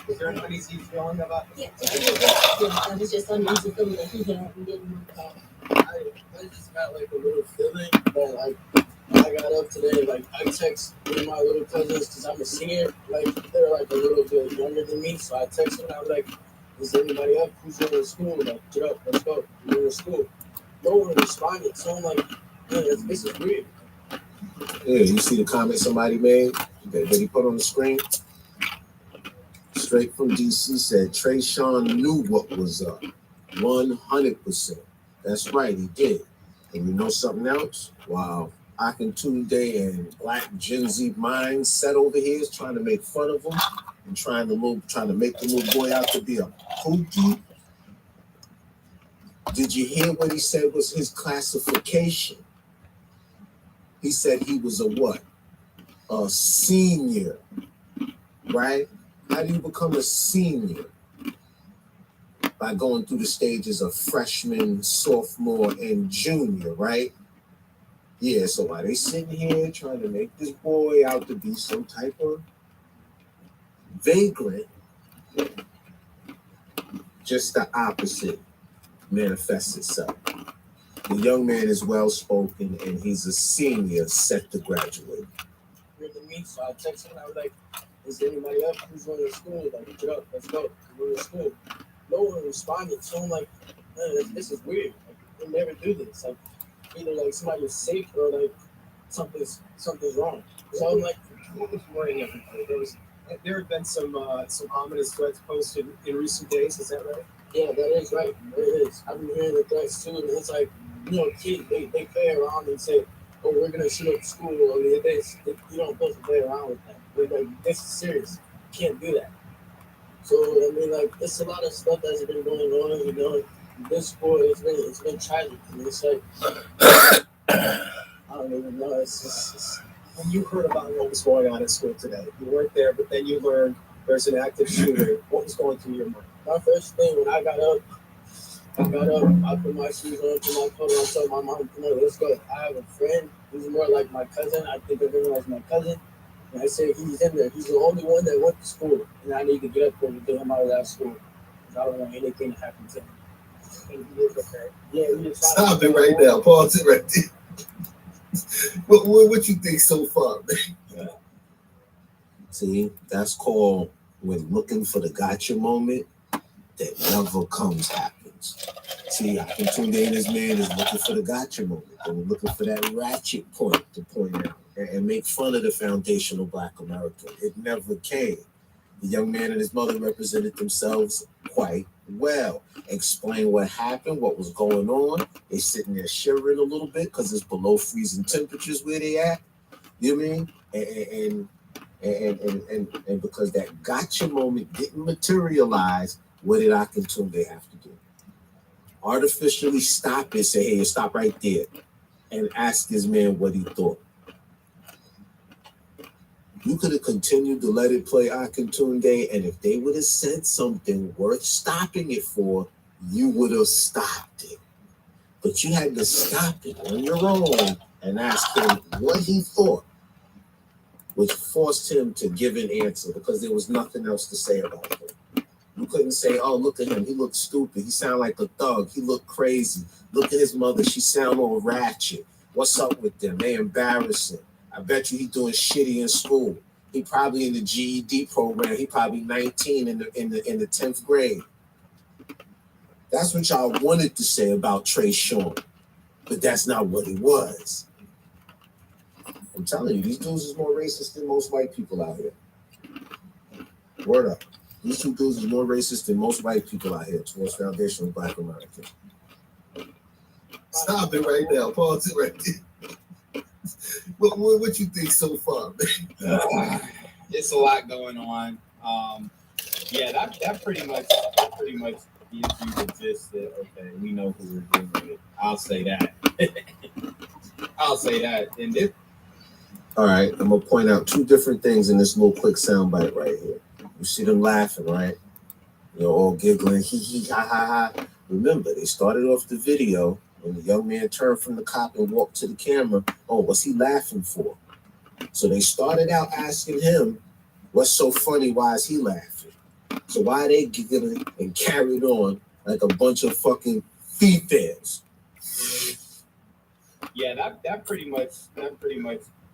Is there an uneasy feeling about it? Yeah, I was just uneasy feeling that he had and didn't want to have. I just got like a little feeling that like I got up today, like I text one of my little cousins because I'm a senior, like they're like a little bit younger than me, so I text them. I was like, "Is anybody up? Who's going to school? Like, get up, let's go. We're going to school." No one responded, so I'm like, "Man, this is weird." Yeah, you see the comment somebody made that he put on the screen? Straight from DC said Trayshawn knew what was up. 100%. That's right, he did. And you know something else? Wow. Akintunde and black Gen Z mindset over here is trying to make fun of him and trying to make the little boy out to be a pookie. Did you hear what he said was his classification? He said he was a what? A senior, right? How do you become a senior? By going through the stages of freshman, sophomore, and junior, right? Yeah, so while they sitting here trying to make this boy out to be some type of vagrant, just the opposite manifests itself. The young man is well-spoken and he's a senior set to graduate. With me, so I texted him. I was like, "Is anybody up? Who's going to school? Like, get up, let's go. We're to school." No one responded, so I'm like, "Man, this is weird. Like, they never do this." Like, either like somebody is safe or like something's wrong. So I'm like, Good morning, everybody. There have been some ominous threats posted in recent days. Is that right? yeah, that is right. It is. I've been hearing the threats too, and it's like, kids, they play around and say, oh, we're gonna shoot up the school or this. You don't supposed to play around with that. We're like, this is serious. You can't do that. So I mean, like, it's a lot of stuff that's been going on. This sport, it's been tragic. And it's like, I don't even know. It's just. When you heard about what was going on at school today, you weren't there, but then you learned there's an active shooter. What was going through your mind? My first thing when I got up, I put my shoes on, put my coat on, told my mom, come on, let's go. I have a friend who's more like my cousin. I think of him as my cousin. And I said, he's in there. He's the only one that went to school. And I need to get up there to get him out of that school. Because I don't want anything to happen to him. And he is okay. Yeah, he just Stop it right now. Pause it right there. What you think so far, man? Yeah. See, that's called when looking for the gotcha moment that never happens. See, I can tune in this man is looking for the gotcha moment. They were looking for that ratchet point to point out and make fun of the foundational Black America. It never came. The young man and his mother represented themselves quite well. Explain what happened, what was going on. They sitting there shivering a little bit because it's below freezing temperatures where they at. You know what I mean? And because that gotcha moment didn't materialize, what did Akintunde have to do? Artificially stop it, say, hey, stop right there, and ask this man what he thought. You could have continued to let it play Akintunde, and if they would have said something worth stopping it for, you would have stopped it. But you had to stop it on your own and ask him what he thought, which forced him to give an answer because there was nothing else to say about him. You couldn't say, oh, look at him. He looked stupid. He sounded like a thug. He looked crazy. Look at his mother. She sound all ratchet. What's up with them? They embarrassing. I bet you he doing shitty in school. He probably in the GED program. He probably 19 in the 10th grade. That's what y'all wanted to say about Trey Sean, but that's not what he was. I'm telling you, these dudes is more racist than most white people out here. Word up. These two dudes is more racist than most white people out here towards foundational Black America. Stop it right now. Pause it right there. What you think so far, man? It's a lot going on. Yeah, that pretty much gives you the gist that, okay, we know who we're dealing with. I'll say that. I'll say that. And this. All right, I'm gonna point out two different things in this little quick soundbite right here. You see them laughing, right? You're all giggling, hee ha ha ha. Remember, they started off the video when the young man turned from the cop and walked to the camera. Oh, what's he laughing for? So they started out asking him, what's so funny? Why is he laughing? So why are they giggling and carried on like a bunch of fucking females? Yeah, that pretty much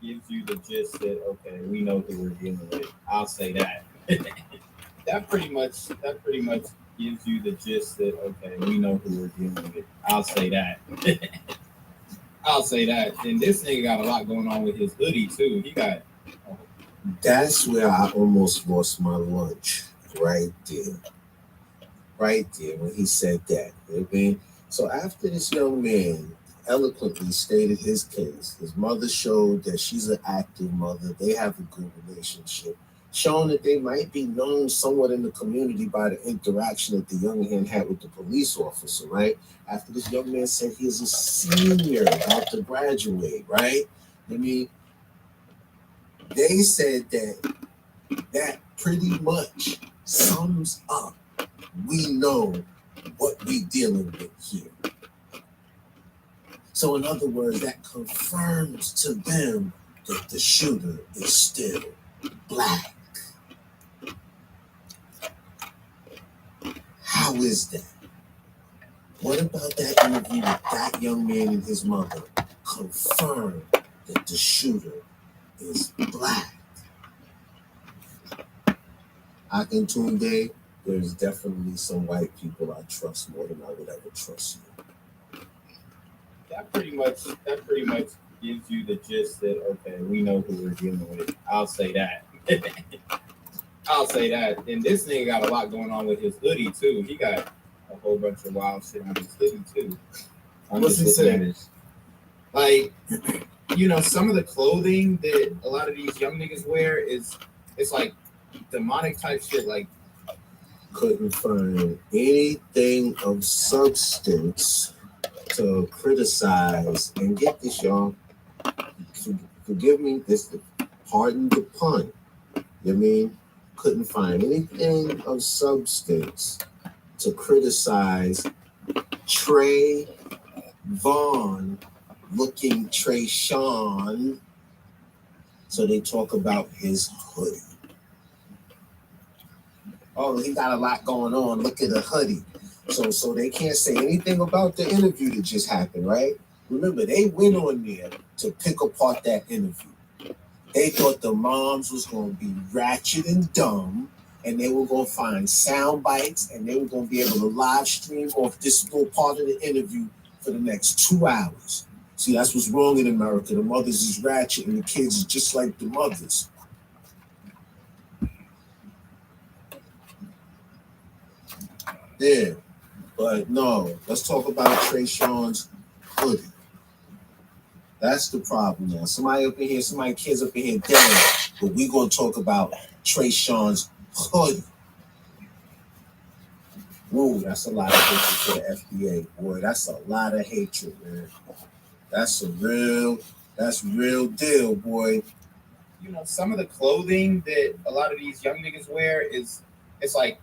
gives you the gist that, okay, we know who we're dealing with. I'll say that. that pretty much gives you the gist that, okay, we know who we're dealing with. I'll say that. I'll say that. And this nigga got a lot going on with his hoodie too. He got. That's where I almost lost my lunch. Right there. Right there when he said that. You know what I mean? So after this young man eloquently stated his case, his mother showed that she's an active mother. They have a good relationship. Showing that they might be known somewhat in the community by the interaction that the young man had with the police officer, right? After this young man said he is a senior about to graduate, right? I mean, they said that pretty much sums up. We know what we dealing with here. So in other words, that confirms to them that the shooter is still Black. How is that? What about that interview with that young man and his mother confirmed that the shooter is Black? Akintunde, there's definitely some white people I trust more than I would ever trust you. that pretty much gives you the gist that okay, we know who we're dealing with. I'll say that. I'll say that. And this nigga got a lot going on with his hoodie too. He got a whole bunch of wild shit on his hoodie too. What's he saying? Like, some of the clothing that a lot of these young niggas wear it's like demonic type shit. Like, couldn't find anything of substance to criticize. And get this, y'all. Forgive me, pardon the pun. You mean? Couldn't find anything of substance to criticize Trey Vaughn looking Trayshawn. So they talk about his hoodie. Oh, he got a lot going on. Look at the hoodie. So they can't say anything about the interview that just happened, right? Remember, they went on there to pick apart that interview. They thought the moms was going to be ratchet and dumb, and they were going to find sound bites, and they were going to be able to live stream off this little part of the interview for the next 2 hours. See, that's what's wrong in America. The mothers is ratchet, and the kids is just like the mothers. Yeah, but no, let's talk about Trayshawn's hoodie. That's the problem now. Somebody up in here, kids up in here dead, but we gonna talk about Trayshawn's hoodie. Whoa, that's a lot of hatred for the FBA, boy. That's a lot of hatred, man. That's real deal, boy. Some of the clothing that a lot of these young niggas wear it's like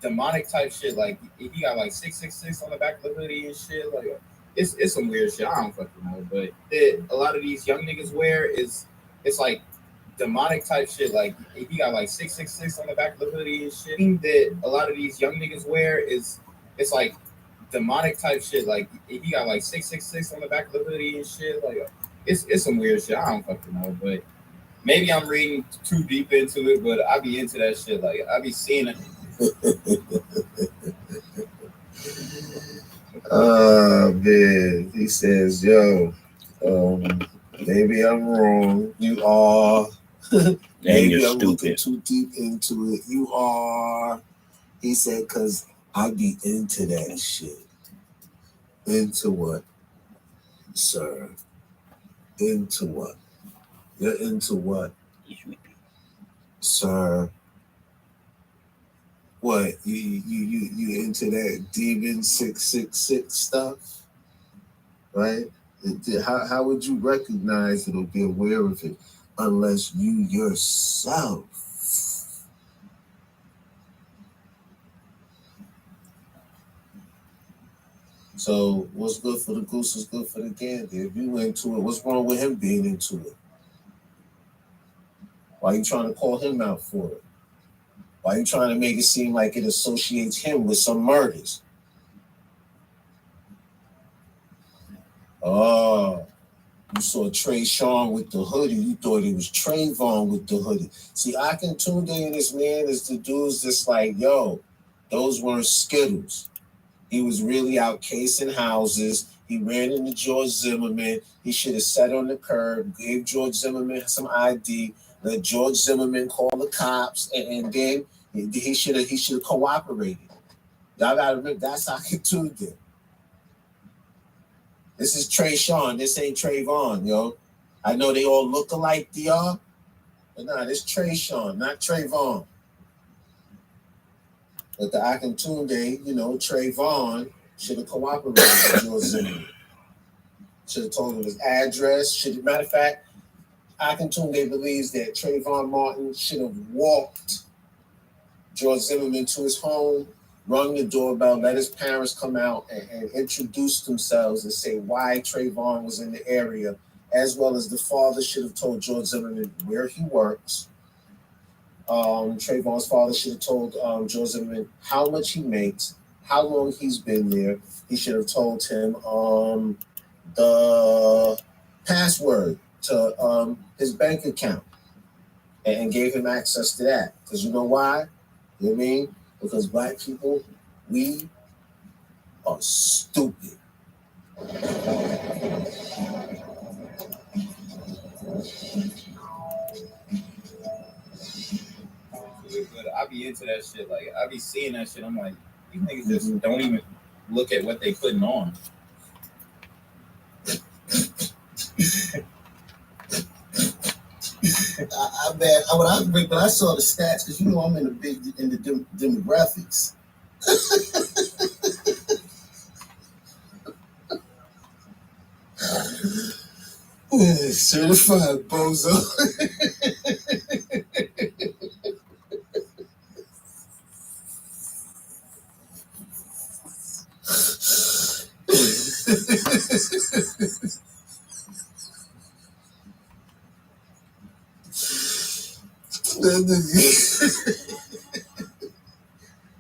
demonic type shit. Like, he got like 666 on the back of the hoodie and shit. Like, it's some weird shit. I don't fucking know, but that a lot of these young niggas wear it's like demonic type shit. Like, he got like 666 on the back of the hoodie and shit. That a lot of these young niggas wear it's like demonic type shit. Like, he got like 666 on the back of the hoodie and shit. Like, it's some weird shit. I don't fucking know, but maybe I'm reading too deep into it. But I be into that shit. Like, I be seeing it. Oh man, he says, "Yo, maybe I'm wrong. You are. Maybe I'm looking too deep into it. You are." He said, "Cause I be into that shit. Into what, sir? Into what? You're into what, sir? What? You into that demon 666 stuff, right? How would you recognize it or be aware of it unless you yourself?" So what's good for the goose is good for the gander. If you into it, what's wrong with him being into it? Why are you trying to call him out for it? Why are you trying to make it seem like it associates him with some murders? Oh, you saw Trayshawn with the hoodie. You thought it was Trayvon with the hoodie. See, Akintunde and this man is the dudes that's like, yo, those weren't Skittles. He was really out casing houses. He ran into George Zimmerman. He should have sat on the curb, gave George Zimmerman some ID, let George Zimmerman call the cops, and then he should have cooperated. Y'all gotta remember, that's Akintunde. This is Trayshawn. This ain't Trayvon, yo. I know they all look alike, DR, but nah, this Trayshawn, not Trayvon. But the Akintunde, Trayvon should have cooperated with George Zimmerman. Should have told him his address. Matter of fact, Akintunde believes that Trayvon Martin should have walked George Zimmerman to his home, rung the doorbell, let his parents come out and introduce themselves and say why Trayvon was in the area, as well as the father should have told George Zimmerman where he works. Trayvon's father should have told George Zimmerman how much he makes, how long he's been there. He should have told him the password to his bank account and gave him access to that. Because you know why? You know what I mean? Because black people, we are stupid. But I be into that shit. Like I be seeing that shit. I'm like, these niggas just don't even look at what they putting on. When I saw the stats, because you know I'm in the demographics. Certified bozo.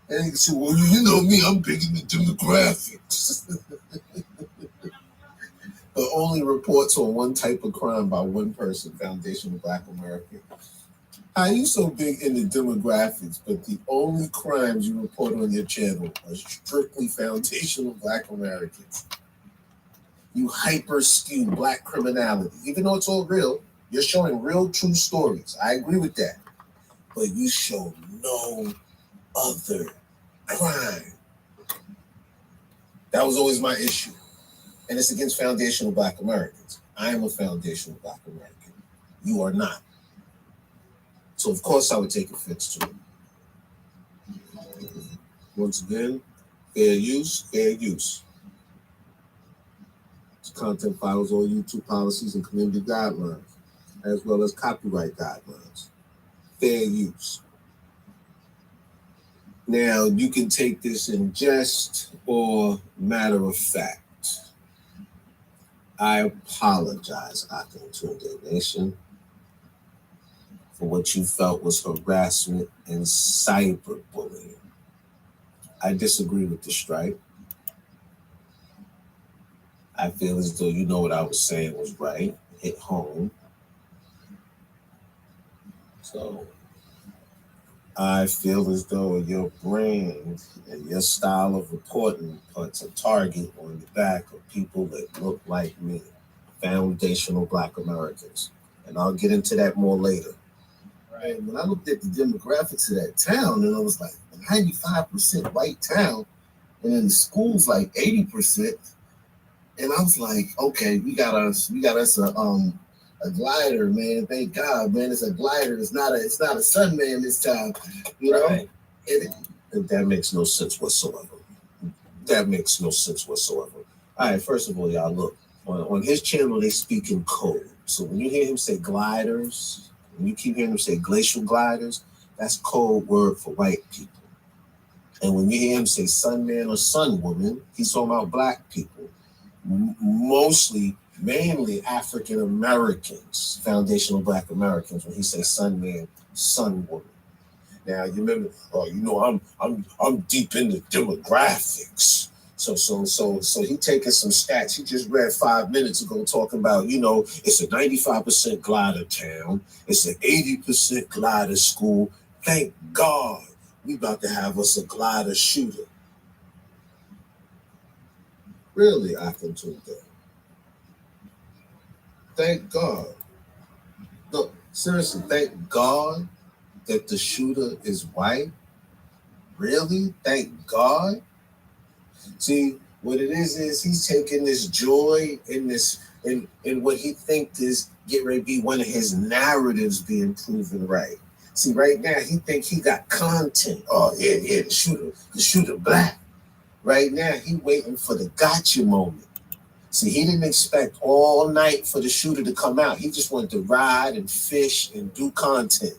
And he said, well, you know me, I'm big in the demographics. But only reports on one type of crime by one person, Foundation of Black America. How you so big in the demographics, but the only crimes you report on your channel are strictly foundational Black Americans? You hyper skew Black criminality. Even though it's all real, you're showing real, true stories. I agree with that. But you show no other crime. That was always my issue. And it's against foundational Black Americans. I am a foundational Black American. You are not. So of course I would take offense to it. Once again, fair use, fair use. This content follows all YouTube policies and community guidelines, as well as copyright guidelines. Fair use. Now, you can take this in jest or matter of fact. I apologize, Akintunde Nation, for what you felt was harassment and cyberbullying. I disagree with the strike. I feel as though you know what I was saying was right. Hit home. So I feel as though your brand and your style of reporting puts a target on the back of people that look like me, foundational Black Americans. And I'll get into that more later. Right. And when I looked at the demographics of that town, and I was like, 95% white town, and then the school's like 80%. And I was like, okay, we got us a glider, man. Thank God, man. It's a glider. It's not a Sunman this time, you know. Right. And that makes no sense whatsoever. That makes no sense whatsoever. All right, first of all, y'all look on his channel. They speak in code. So when you hear him say gliders, when you keep hearing him say glacial gliders, that's code word for white people. And when you hear him say Sunman or Sunwoman, he's talking about Black people. Mainly African Americans, foundational Black Americans. When he says Sun Man, Sun Woman. Now you remember, I'm deep in the demographics. So he taking some stats. He just read 5 minutes ago talking about, you know, it's a 95% glider town. It's an 80% glider school. Thank God we about to have us a glider shooter. Really, I can do that. Thank God. Look, seriously, thank God that the shooter is white. Really? Thank God. See, what it is he's taking this joy in this in what he thinks is get ready to be one of his narratives being proven right. See, right now he think he got content. Oh, yeah, the shooter Black. Right now he waiting for the gotcha moment. See, he didn't expect all night for the shooter to come out. He just wanted to ride and fish and do content.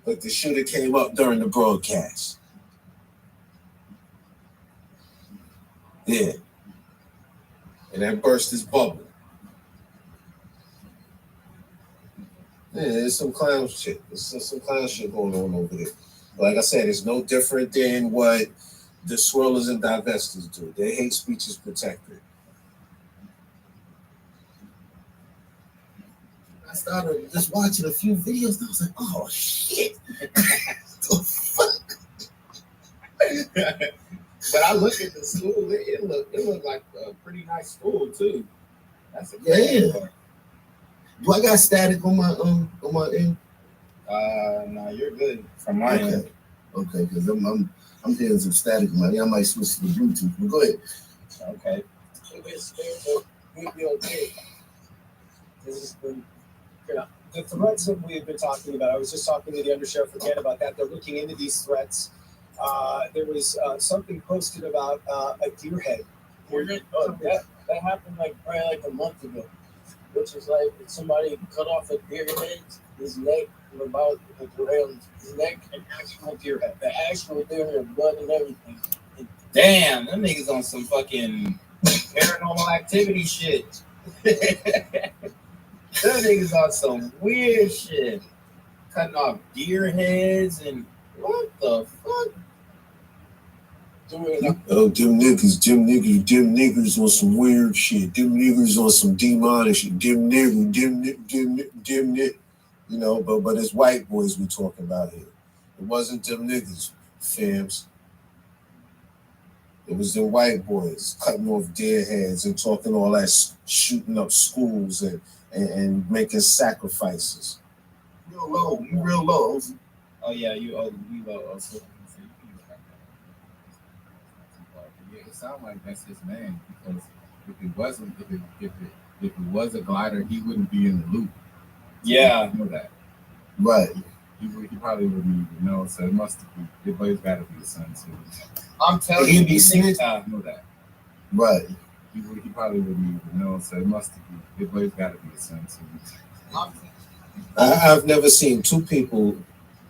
But the shooter came up during the broadcast. Yeah. And that burst his bubble. Yeah, there's some clown shit. There's some clown shit going on over there. Like I said, it's no different than what the swirlers and divestors do. Their hate speech is protected. I started just watching a few videos and I was like, oh shit. The fuck? But I look at the school, it looked like a pretty nice school too. That's a Yeah. Do I got static on my end? No, you're good from my end. Okay, because I'm hearing some static in my ear. I might switch to the Bluetooth. But go ahead. Okay. We'll be okay. This has been, the threats that we have been talking about. I was just talking to the undersheriff again about that. They're looking into these threats. There was something posted about a deer head. That happened probably a month ago, which is like somebody cut off a deer head, his neck, and about around his neck, an actual deer head, the actual deer head, blood and everything. Damn, them niggas on some fucking paranormal activity shit. Them niggas on some weird shit. Cutting off deer heads and what the fuck? Oh, them niggas on some weird shit. Them niggas on some demonic shit. Them niggas. You know, but it's white boys we talking about here. It wasn't them niggas, fams. It was the white boys cutting off deer heads and talking all that, shooting up schools and making sacrifices. Real low. Oh yeah, you low. Also. Yeah, it sounds like that's his man because if it was a glider, he wouldn't be in the loop. Yeah, I know that. Right. He probably wouldn't even know. So it must be. But it's got to be the son too. I'm telling you, he'd be snitched. I know that. Right. He probably wouldn't even know. So it must be. But it's got to be the son too. I've never seen two people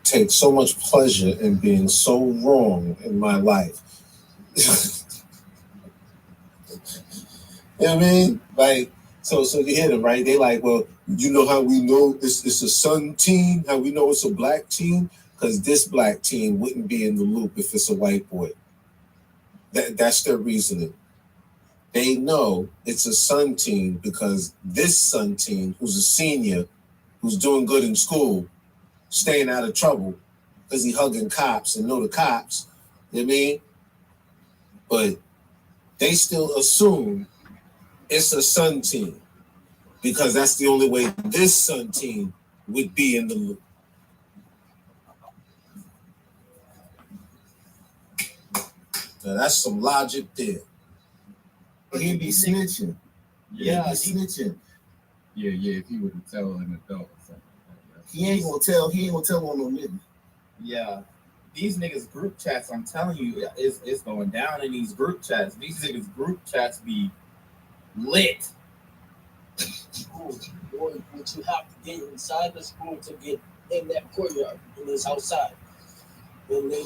take so much pleasure in being so wrong in my life. You know what I mean? Like, so you hear them, right? They like, well, you know how we know it's a son team? How we know it's a black team? Because this black team wouldn't be in the loop if it's a white boy. That's their reasoning. They know it's a son team because this son team, who's a senior, who's doing good in school, staying out of trouble because he hugging cops and know the cops, you know what I mean? But they still assume it's a son team because that's the only way this son team would be in the loop. Now that's some logic there. He'd be snitching. Yeah, he'd be snitching. Yeah, if he would tell an adult or something like that. He ain't gonna tell on no nigga. Yeah. These niggas group chats, I'm telling you, it's going down in these group chats. These niggas group chats be lit. Boy, what you have to get inside the school to get in that courtyard, and it's outside. And they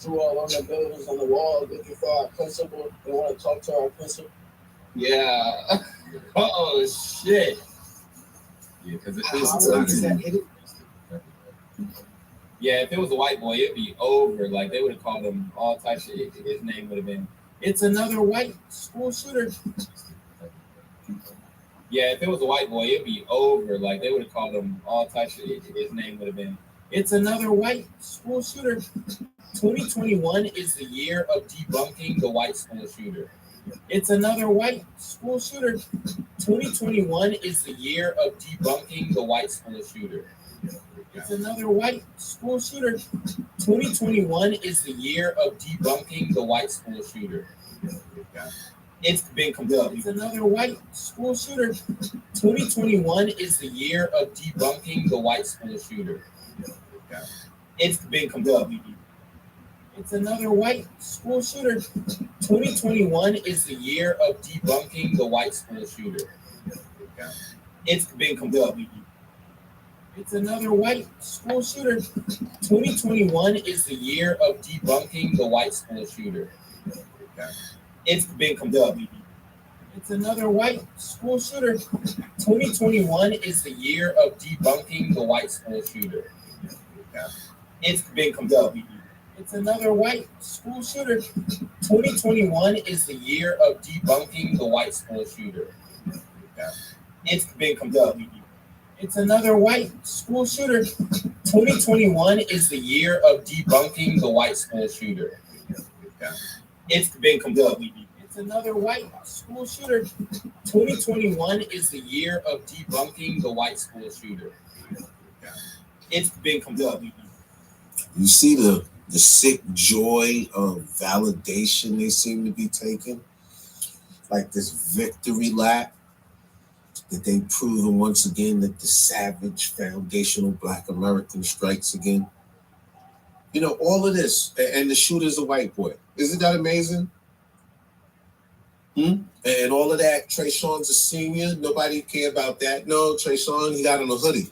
drew all on the buildings on the wall looking for our principal. They want to talk to our principal. Yeah. Oh shit. Yeah, because if it was a white boy, it'd be over. Like they would have called him all types of shit. His name would have been, it's another white school shooter. Yeah, if it was a white boy, it'd be over. Like they would have called him all types of shit. His name would have been, it's another white school shooter. 2021 is the year of debunking the white school shooter. It's another white school shooter. 2021 is the year of debunking the white school shooter. It's another white school shooter. 2021 is the year of debunking the white school shooter. It's been completed. It's another white school shooter. 2021 is the year of debunking the white school shooter. It's been completed. It's another white school shooter. 2021 is the year of debunking the white school shooter. It's been completed. It's another white school shooter. 2021 is the year of debunking the white school shooter. It's been completed. It's another white school shooter. 2021 is the year of debunking the white school shooter. It's been completed. It's another white school shooter. 2021 is the year of debunking the white school shooter. It's been completed. It's another white school shooter. 2021 is the year of debunking the white school shooter. It's been completed. It's another white school shooter. 2021 is the year of debunking the white school shooter. It's been completely. You see the sick joy of validation they seem to be taking? Like this victory lap that they've proven once again that the savage foundational Black American strikes again. You know, all of this, and the shooter's a white boy. Isn't that amazing? And all of that, Trayshawn's a senior. Nobody care about that. No, Trayshawn, he got on a hoodie.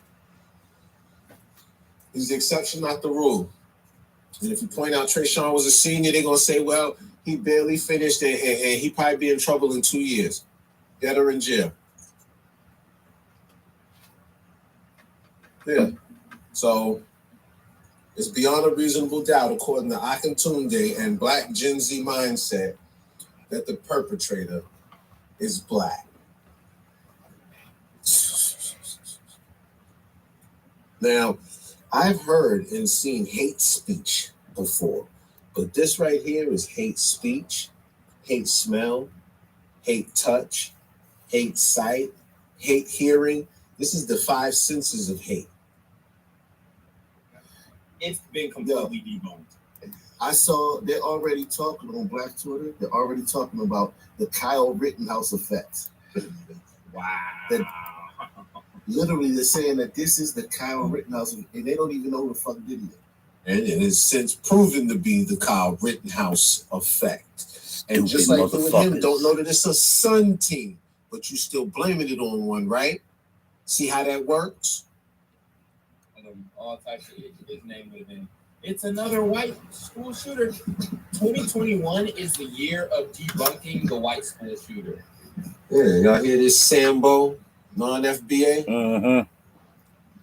He's the exception, not the rule. And if you point out Trayshawn was a senior, they're going to say, well, he barely finished and he probably be in trouble in 2 years. Get her in jail. Yeah. So it's beyond a reasonable doubt, according to Akintunde and Black Gen Z mindset, that the perpetrator is Black. Now, I've heard and seen hate speech before, but this right here is hate speech, hate smell, hate touch, hate sight, hate hearing. This is the 5 senses of hate. It's been completely debunked. I saw they're already talking on Black Twitter. They're already talking about the Kyle Rittenhouse effect. Wow. That literally they're saying that this is the Kyle Rittenhouse, and they don't even know who the fuck did it. And it has since proven to be the Kyle Rittenhouse effect. And just like you and him don't know that it's a Sun team, but you still blaming it on one, right? See how that works? All types of his name would have been. It's another white school shooter. 2021 is the year of debunking the white school shooter. Yeah, y'all hear this Sambo, non-FBA? Mm-hmm.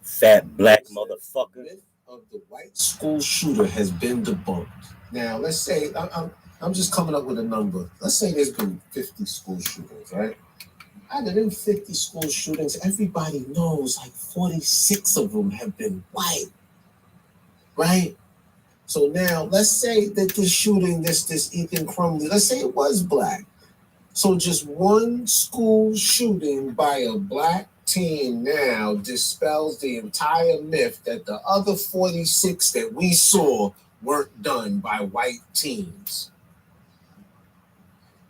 Fat black motherfucker. The myth of the white school shooter has been debunked. Now, let's say, I'm just coming up with a number. Let's say there's been 50 school shootings, right? Out of them 50 school shootings, everybody knows like 46 of them have been white, right? So now, let's say that this shooting, this Ethan Crumbley, let's say it was Black. So just one school shooting by a Black teen now dispels the entire myth that the other 46 that we saw weren't done by white teens.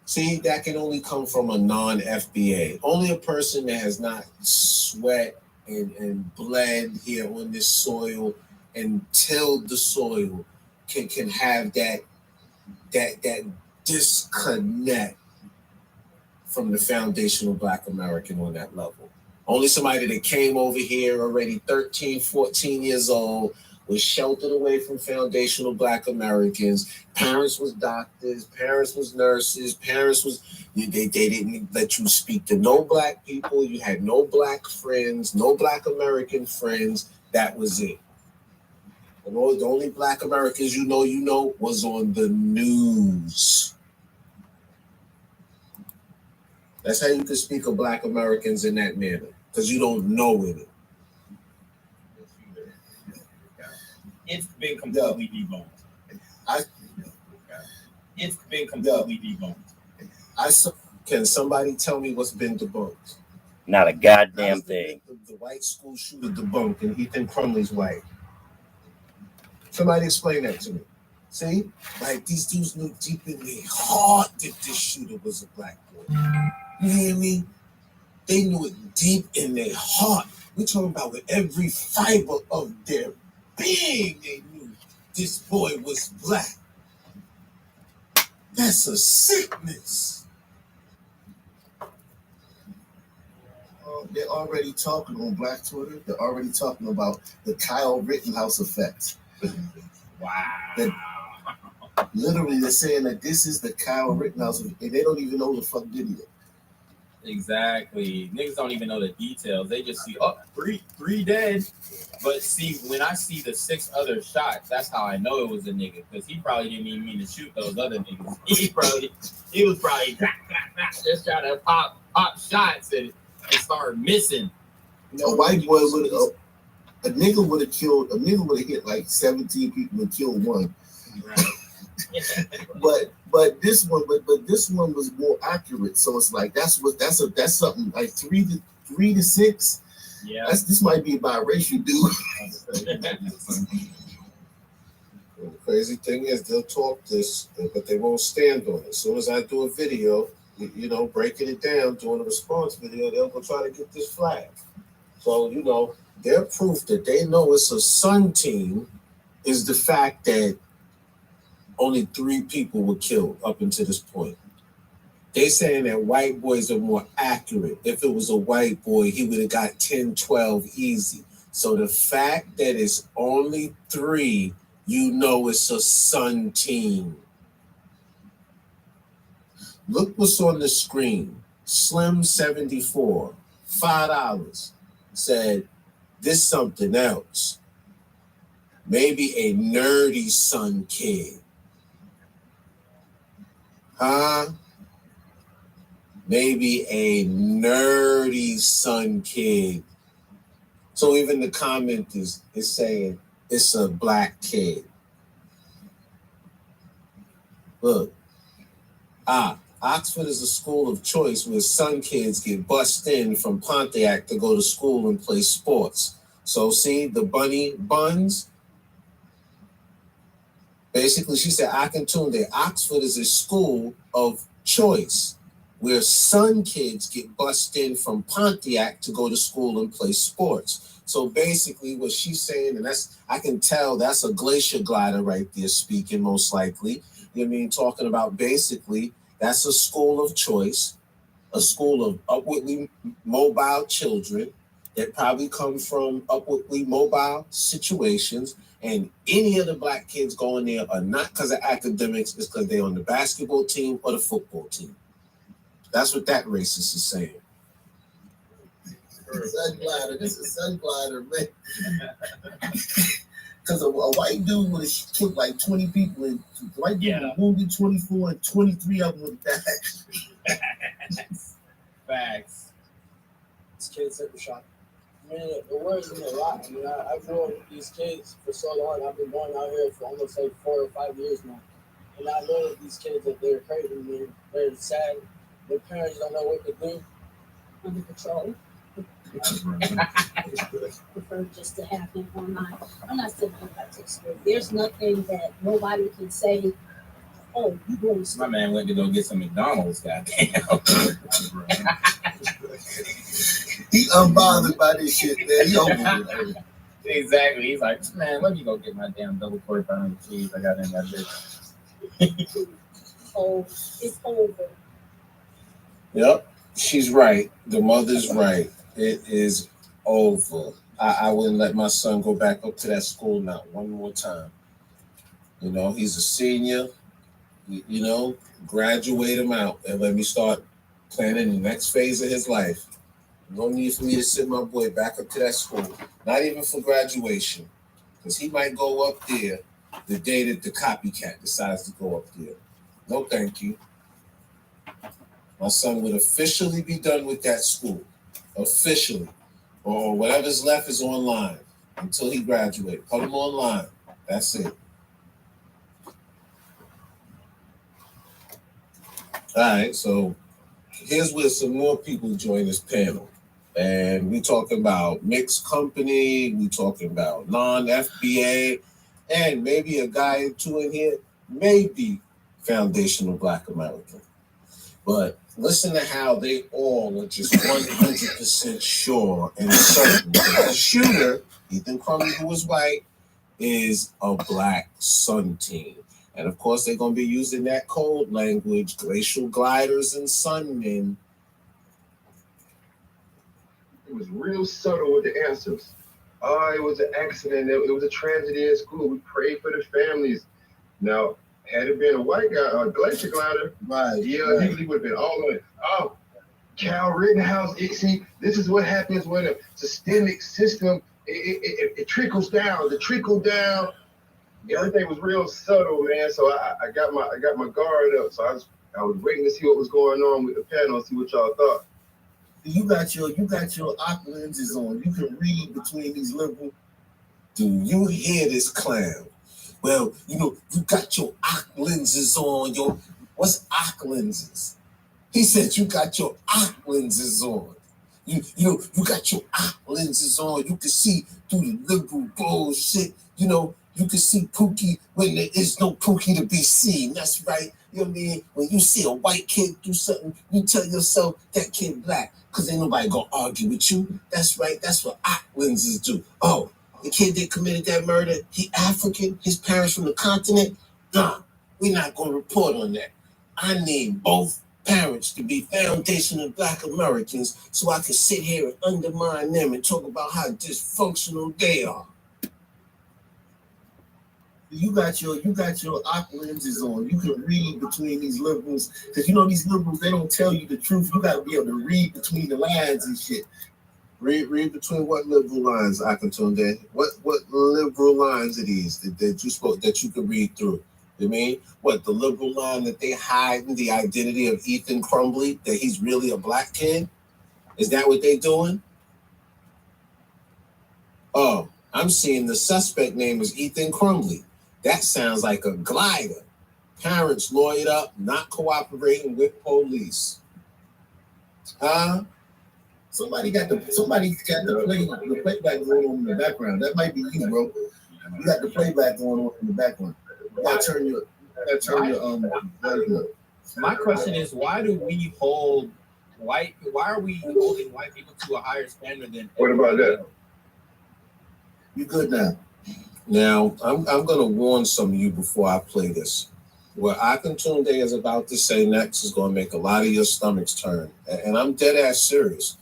See, that can only come from a non-FBA. Only a person that has not sweat and bled here on this soil and tilled the soil can have that disconnect from the foundational Black American on that level. Only somebody that came over here already 13, 14 years old, was sheltered away from foundational Black Americans. Parents was doctors, parents was nurses, they didn't let you speak to no Black people. You had no Black friends, no Black American friends. That was it. And the only Black Americans you know was on the news. That's how you can speak of Black Americans in that manner, because you don't know it. It's been completely debunked. It's been completely debunked. Can somebody tell me what's been debunked? Not a goddamn thing. The white school shooter debunked and Ethan Crumbley's white. Somebody explain that to me. See? Like these dudes knew deep in their heart that this shooter was a Black boy. You hear me? They knew it deep in their heart. We're talking about with every fiber of their being, they knew this boy was Black. That's a sickness. They're already talking on Black Twitter. They're already talking about the Kyle Rittenhouse effect. Wow. Literally, they're saying that this is the Kyle Rittenhouse, and they don't even know who the fuck did it. Exactly. Niggas don't even know the details. They just see, three dead. But see, when I see the 6 other shots, that's how I know it was a nigga. Because he probably didn't even mean to shoot those other niggas. He was probably just trying to pop shots and start missing. A white boy a nigga would have hit like 17 people and killed one. Right. but this one was more accurate. So it's like that's something like 3 to 6. Yeah. This might be biracial, dude. The crazy thing is they'll talk this, but they won't stand on it. As soon as I do a video, breaking it down, doing a response video, they'll go try to get this flag. So, their proof that they know it's a Sun team is the fact that only 3 people were killed up until this point. They saying that white boys are more accurate. If it was a white boy, he would have got 10, 12 easy. So the fact that it's only 3, it's a Sun team. Look what's on the screen. Slim 74, $5, said this something else. Maybe a nerdy Sun kid. Huh? Maybe a nerdy Sun kid. So even the comment is saying it's a black kid. Look. Oxford is a school of choice where Sun kids get bussed in from Pontiac to go to school and play sports. So see the bunny buns? Basically, she said, I can tune that Oxford is a school of choice where Sun kids get bussed in from Pontiac to go to school and play sports. So basically what she's saying, and I can tell that's a glacier glider right there speaking most likely. Talking about basically that's a school of choice, a school of upwardly mobile children that probably come from upwardly mobile situations. And any of the black kids going there are not because of academics, it's because they're on the basketball team or the football team. That's what that racist is saying. Sun glider. This is Sun glider, man. Because a white dude would have killed like 20 people, and white dude wounded 24, and 23 of them would have died. Facts. These kids ever shot. It worries me a lot. I grew up with these kids for so long. I've been going out here for almost like 4 or 5 years now. And I know that these kids, that they're crazy, they're sad. Their parents don't know what to do. Under control. Prefer just to have him online. I'm not saying I'm about to school. There's nothing that nobody can say, oh, you going to school. My man went to go get some McDonald's, goddamn. He unbothered by this shit, man. He over it. Exactly. He's like, man, let me go get my damn double quarter pound of cheese I got in that bitch. Oh, it's over. Yep, she's right. The mother's right. It is over. I wouldn't let my son go back up to that school not one more time. He's a senior. Graduate him out and let me start planning the next phase of his life. No need for me to send my boy back up to that school. Not even for graduation. Because he might go up there the day that the copycat decides to go up there. No, thank you. My son would officially be done with that school. Officially. Or whatever's left is online until he graduates. Put him online. That's it. All right, so here's where some more people join this panel. And we talking about mixed company, we talking about non-FBA, and maybe a guy or two in here, maybe foundational Black American. But listen to how they all are just 100% sure and certain that the shooter, Ethan Crumbly, who was white, is a Black Sun team. And of course, they're going to be using that code language, glacial gliders and sunmen. It was real subtle with the answers. It was an accident. It was a tragedy in school. We prayed for the families. Now, had it been a white guy, a glacier glider, right? Yeah, right. He would have been all on it. Oh, Cal Rittenhouse. See, this is what happens when a systemic system it trickles down. The trickle down. Everything was real subtle, man. So I got my guard up. So I was waiting to see what was going on with the panel, see what y'all thought. You got your aqua lenses on. You can read between these liberal. Do you hear this clown? well, you got your eye lenses on. What's eye lenses? He said you got your eye lenses on. You got your eye lenses on. You can see through the liberal bullshit. You can see Pookie when there is no Pookie to be seen. That's right. You know what I mean? When you see a white kid do something, you tell yourself that kid black, because ain't nobody gonna argue with you. That's right. That's what eye lenses do. Oh, the kid that committed that murder, he African, his parents from the continent? Nah, we're not gonna report on that. I need both parents to be foundational Black Americans so I can sit here and undermine them and talk about how dysfunctional they are. You got your eye lenses on. You can read between these liberals, because these liberals, they don't tell you the truth. You got to be able to read between the lines and shit. Read between what liberal lines, Akintunde? What liberal lines it is that you can read through? You mean what, the liberal line that they hide in the identity of Ethan Crumbly, that he's really a black kid? Is that what they're doing? Oh, I'm seeing the suspect name is Ethan Crumbly. That sounds like a glider. Parents lawyered up, not cooperating with police. Huh? Somebody got the playback going on in the background. That might be you, bro. You got the playback going on in the background. You gotta turn your My question is, why are we holding white people to a higher standard than? What about that? You good now? Now, I'm gonna warn some of you before I play this. What Akintunde is about to say next is gonna make a lot of your stomachs turn, and I'm dead ass serious.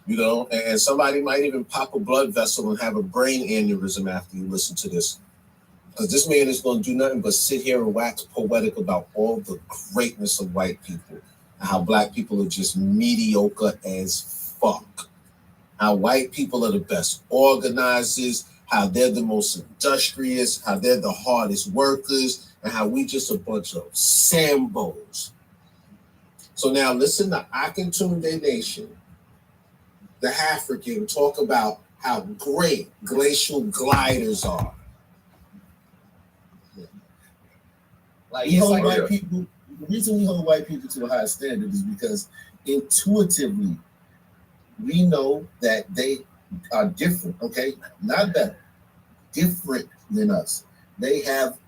And somebody might even pop a blood vessel and have a brain aneurysm after you listen to this. Because this man is going to do nothing but sit here and wax poetic about all the greatness of white people and how black people are just mediocre as fuck. How white people are the best organizers, how they're the most industrious, how they're the hardest workers, and how we just a bunch of Sambos. So now listen to Akintunde Nation, the African, talk about how great glacial gliders are. The reason we hold white people to a high standard is because intuitively we know that they are different, okay? Not better, different than us. They have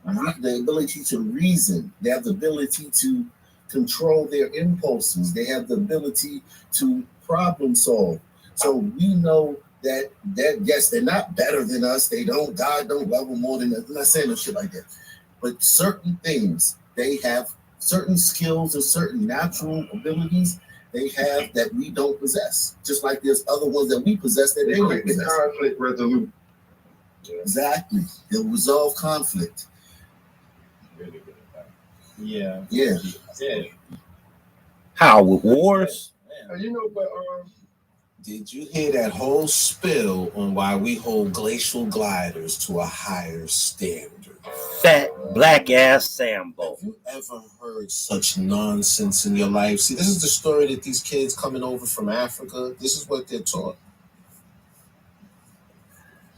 the ability to reason. They have the ability to control their impulses. They have the ability to problem solve. So we know that yes, they're not better than us. God don't love them more than us. I'm not saying no shit like that. But certain things, they have certain skills and certain natural abilities they have that we don't possess. Just like there's other ones that we possess that they don't possess. Conflict resolution. Exactly. They'll resolve conflict. Yeah. How, with wars? But did you hear that whole spill on why we hold glacial gliders to a higher standard? Fat black ass Sambo. Have you ever heard such nonsense in your life? See, this is the story that these kids coming over from Africa, this is what they're taught.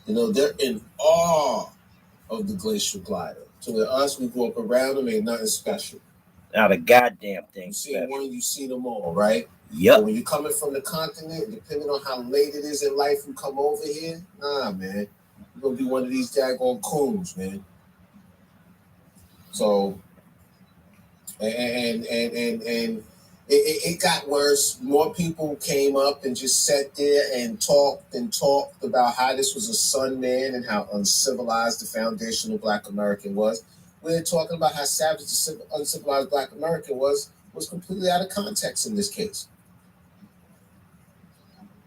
They're in awe of the glacial glider. So with us, we grew up around them, ain't nothing special. Not a goddamn thing. You see one, you see them all, right? Yep. But when you're coming from the continent, depending on how late it is in life you come over here, nah, man. You're going to be one of these daggone coons, man. So, and it got worse. More people came up and just sat there and talked about how this was a sun man and how uncivilized the foundational Black American was. We're talking about how savage the uncivilized Black American was completely out of context in this case.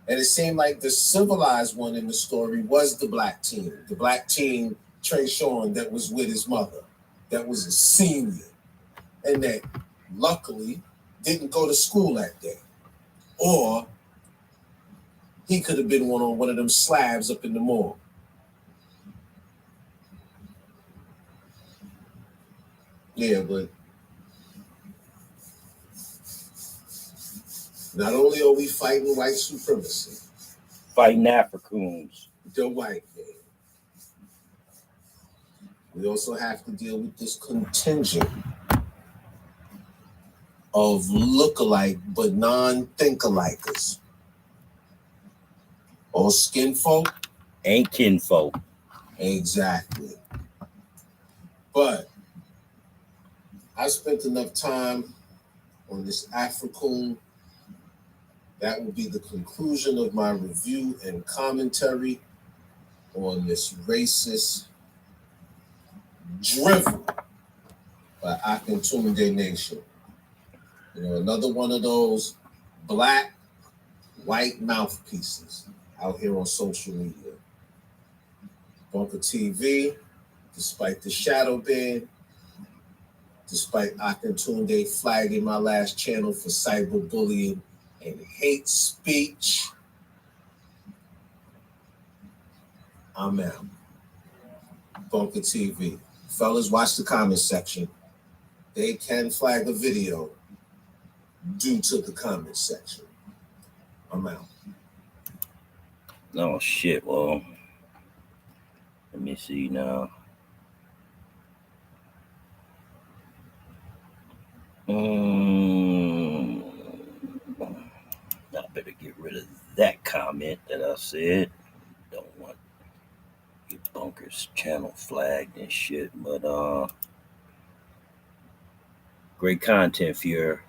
And it seemed like the civilized one in the story was the black teen. The black teen, Trey Sean, that was with his mother, that was a senior, and that luckily didn't go to school that day. Or he could have been on one of them slabs up in the mall. Yeah, but not only are we fighting white supremacy, fighting Africans, the white man. We also have to deal with this contingent of look-alike but non-think-alikers. All skin folk ain't kinfolk. Exactly. But I spent enough time on this Africoon. That will be the conclusion of my review and commentary on this racist drivel by Akintunde Nation. You know, another one of those black, white mouthpieces out here on social media. Bunker TV, despite the shadow ban, despite Akintunde flagging my last channel for cyberbullying and hate speech, I'm out. Bunker TV. Fellas, watch the comment section. They can flag a video due to the comment section. I'm out. Oh shit, well, let me see now. I better get rid of that comment that I said. Don't want your Bunker's channel flagged and shit, but great content for your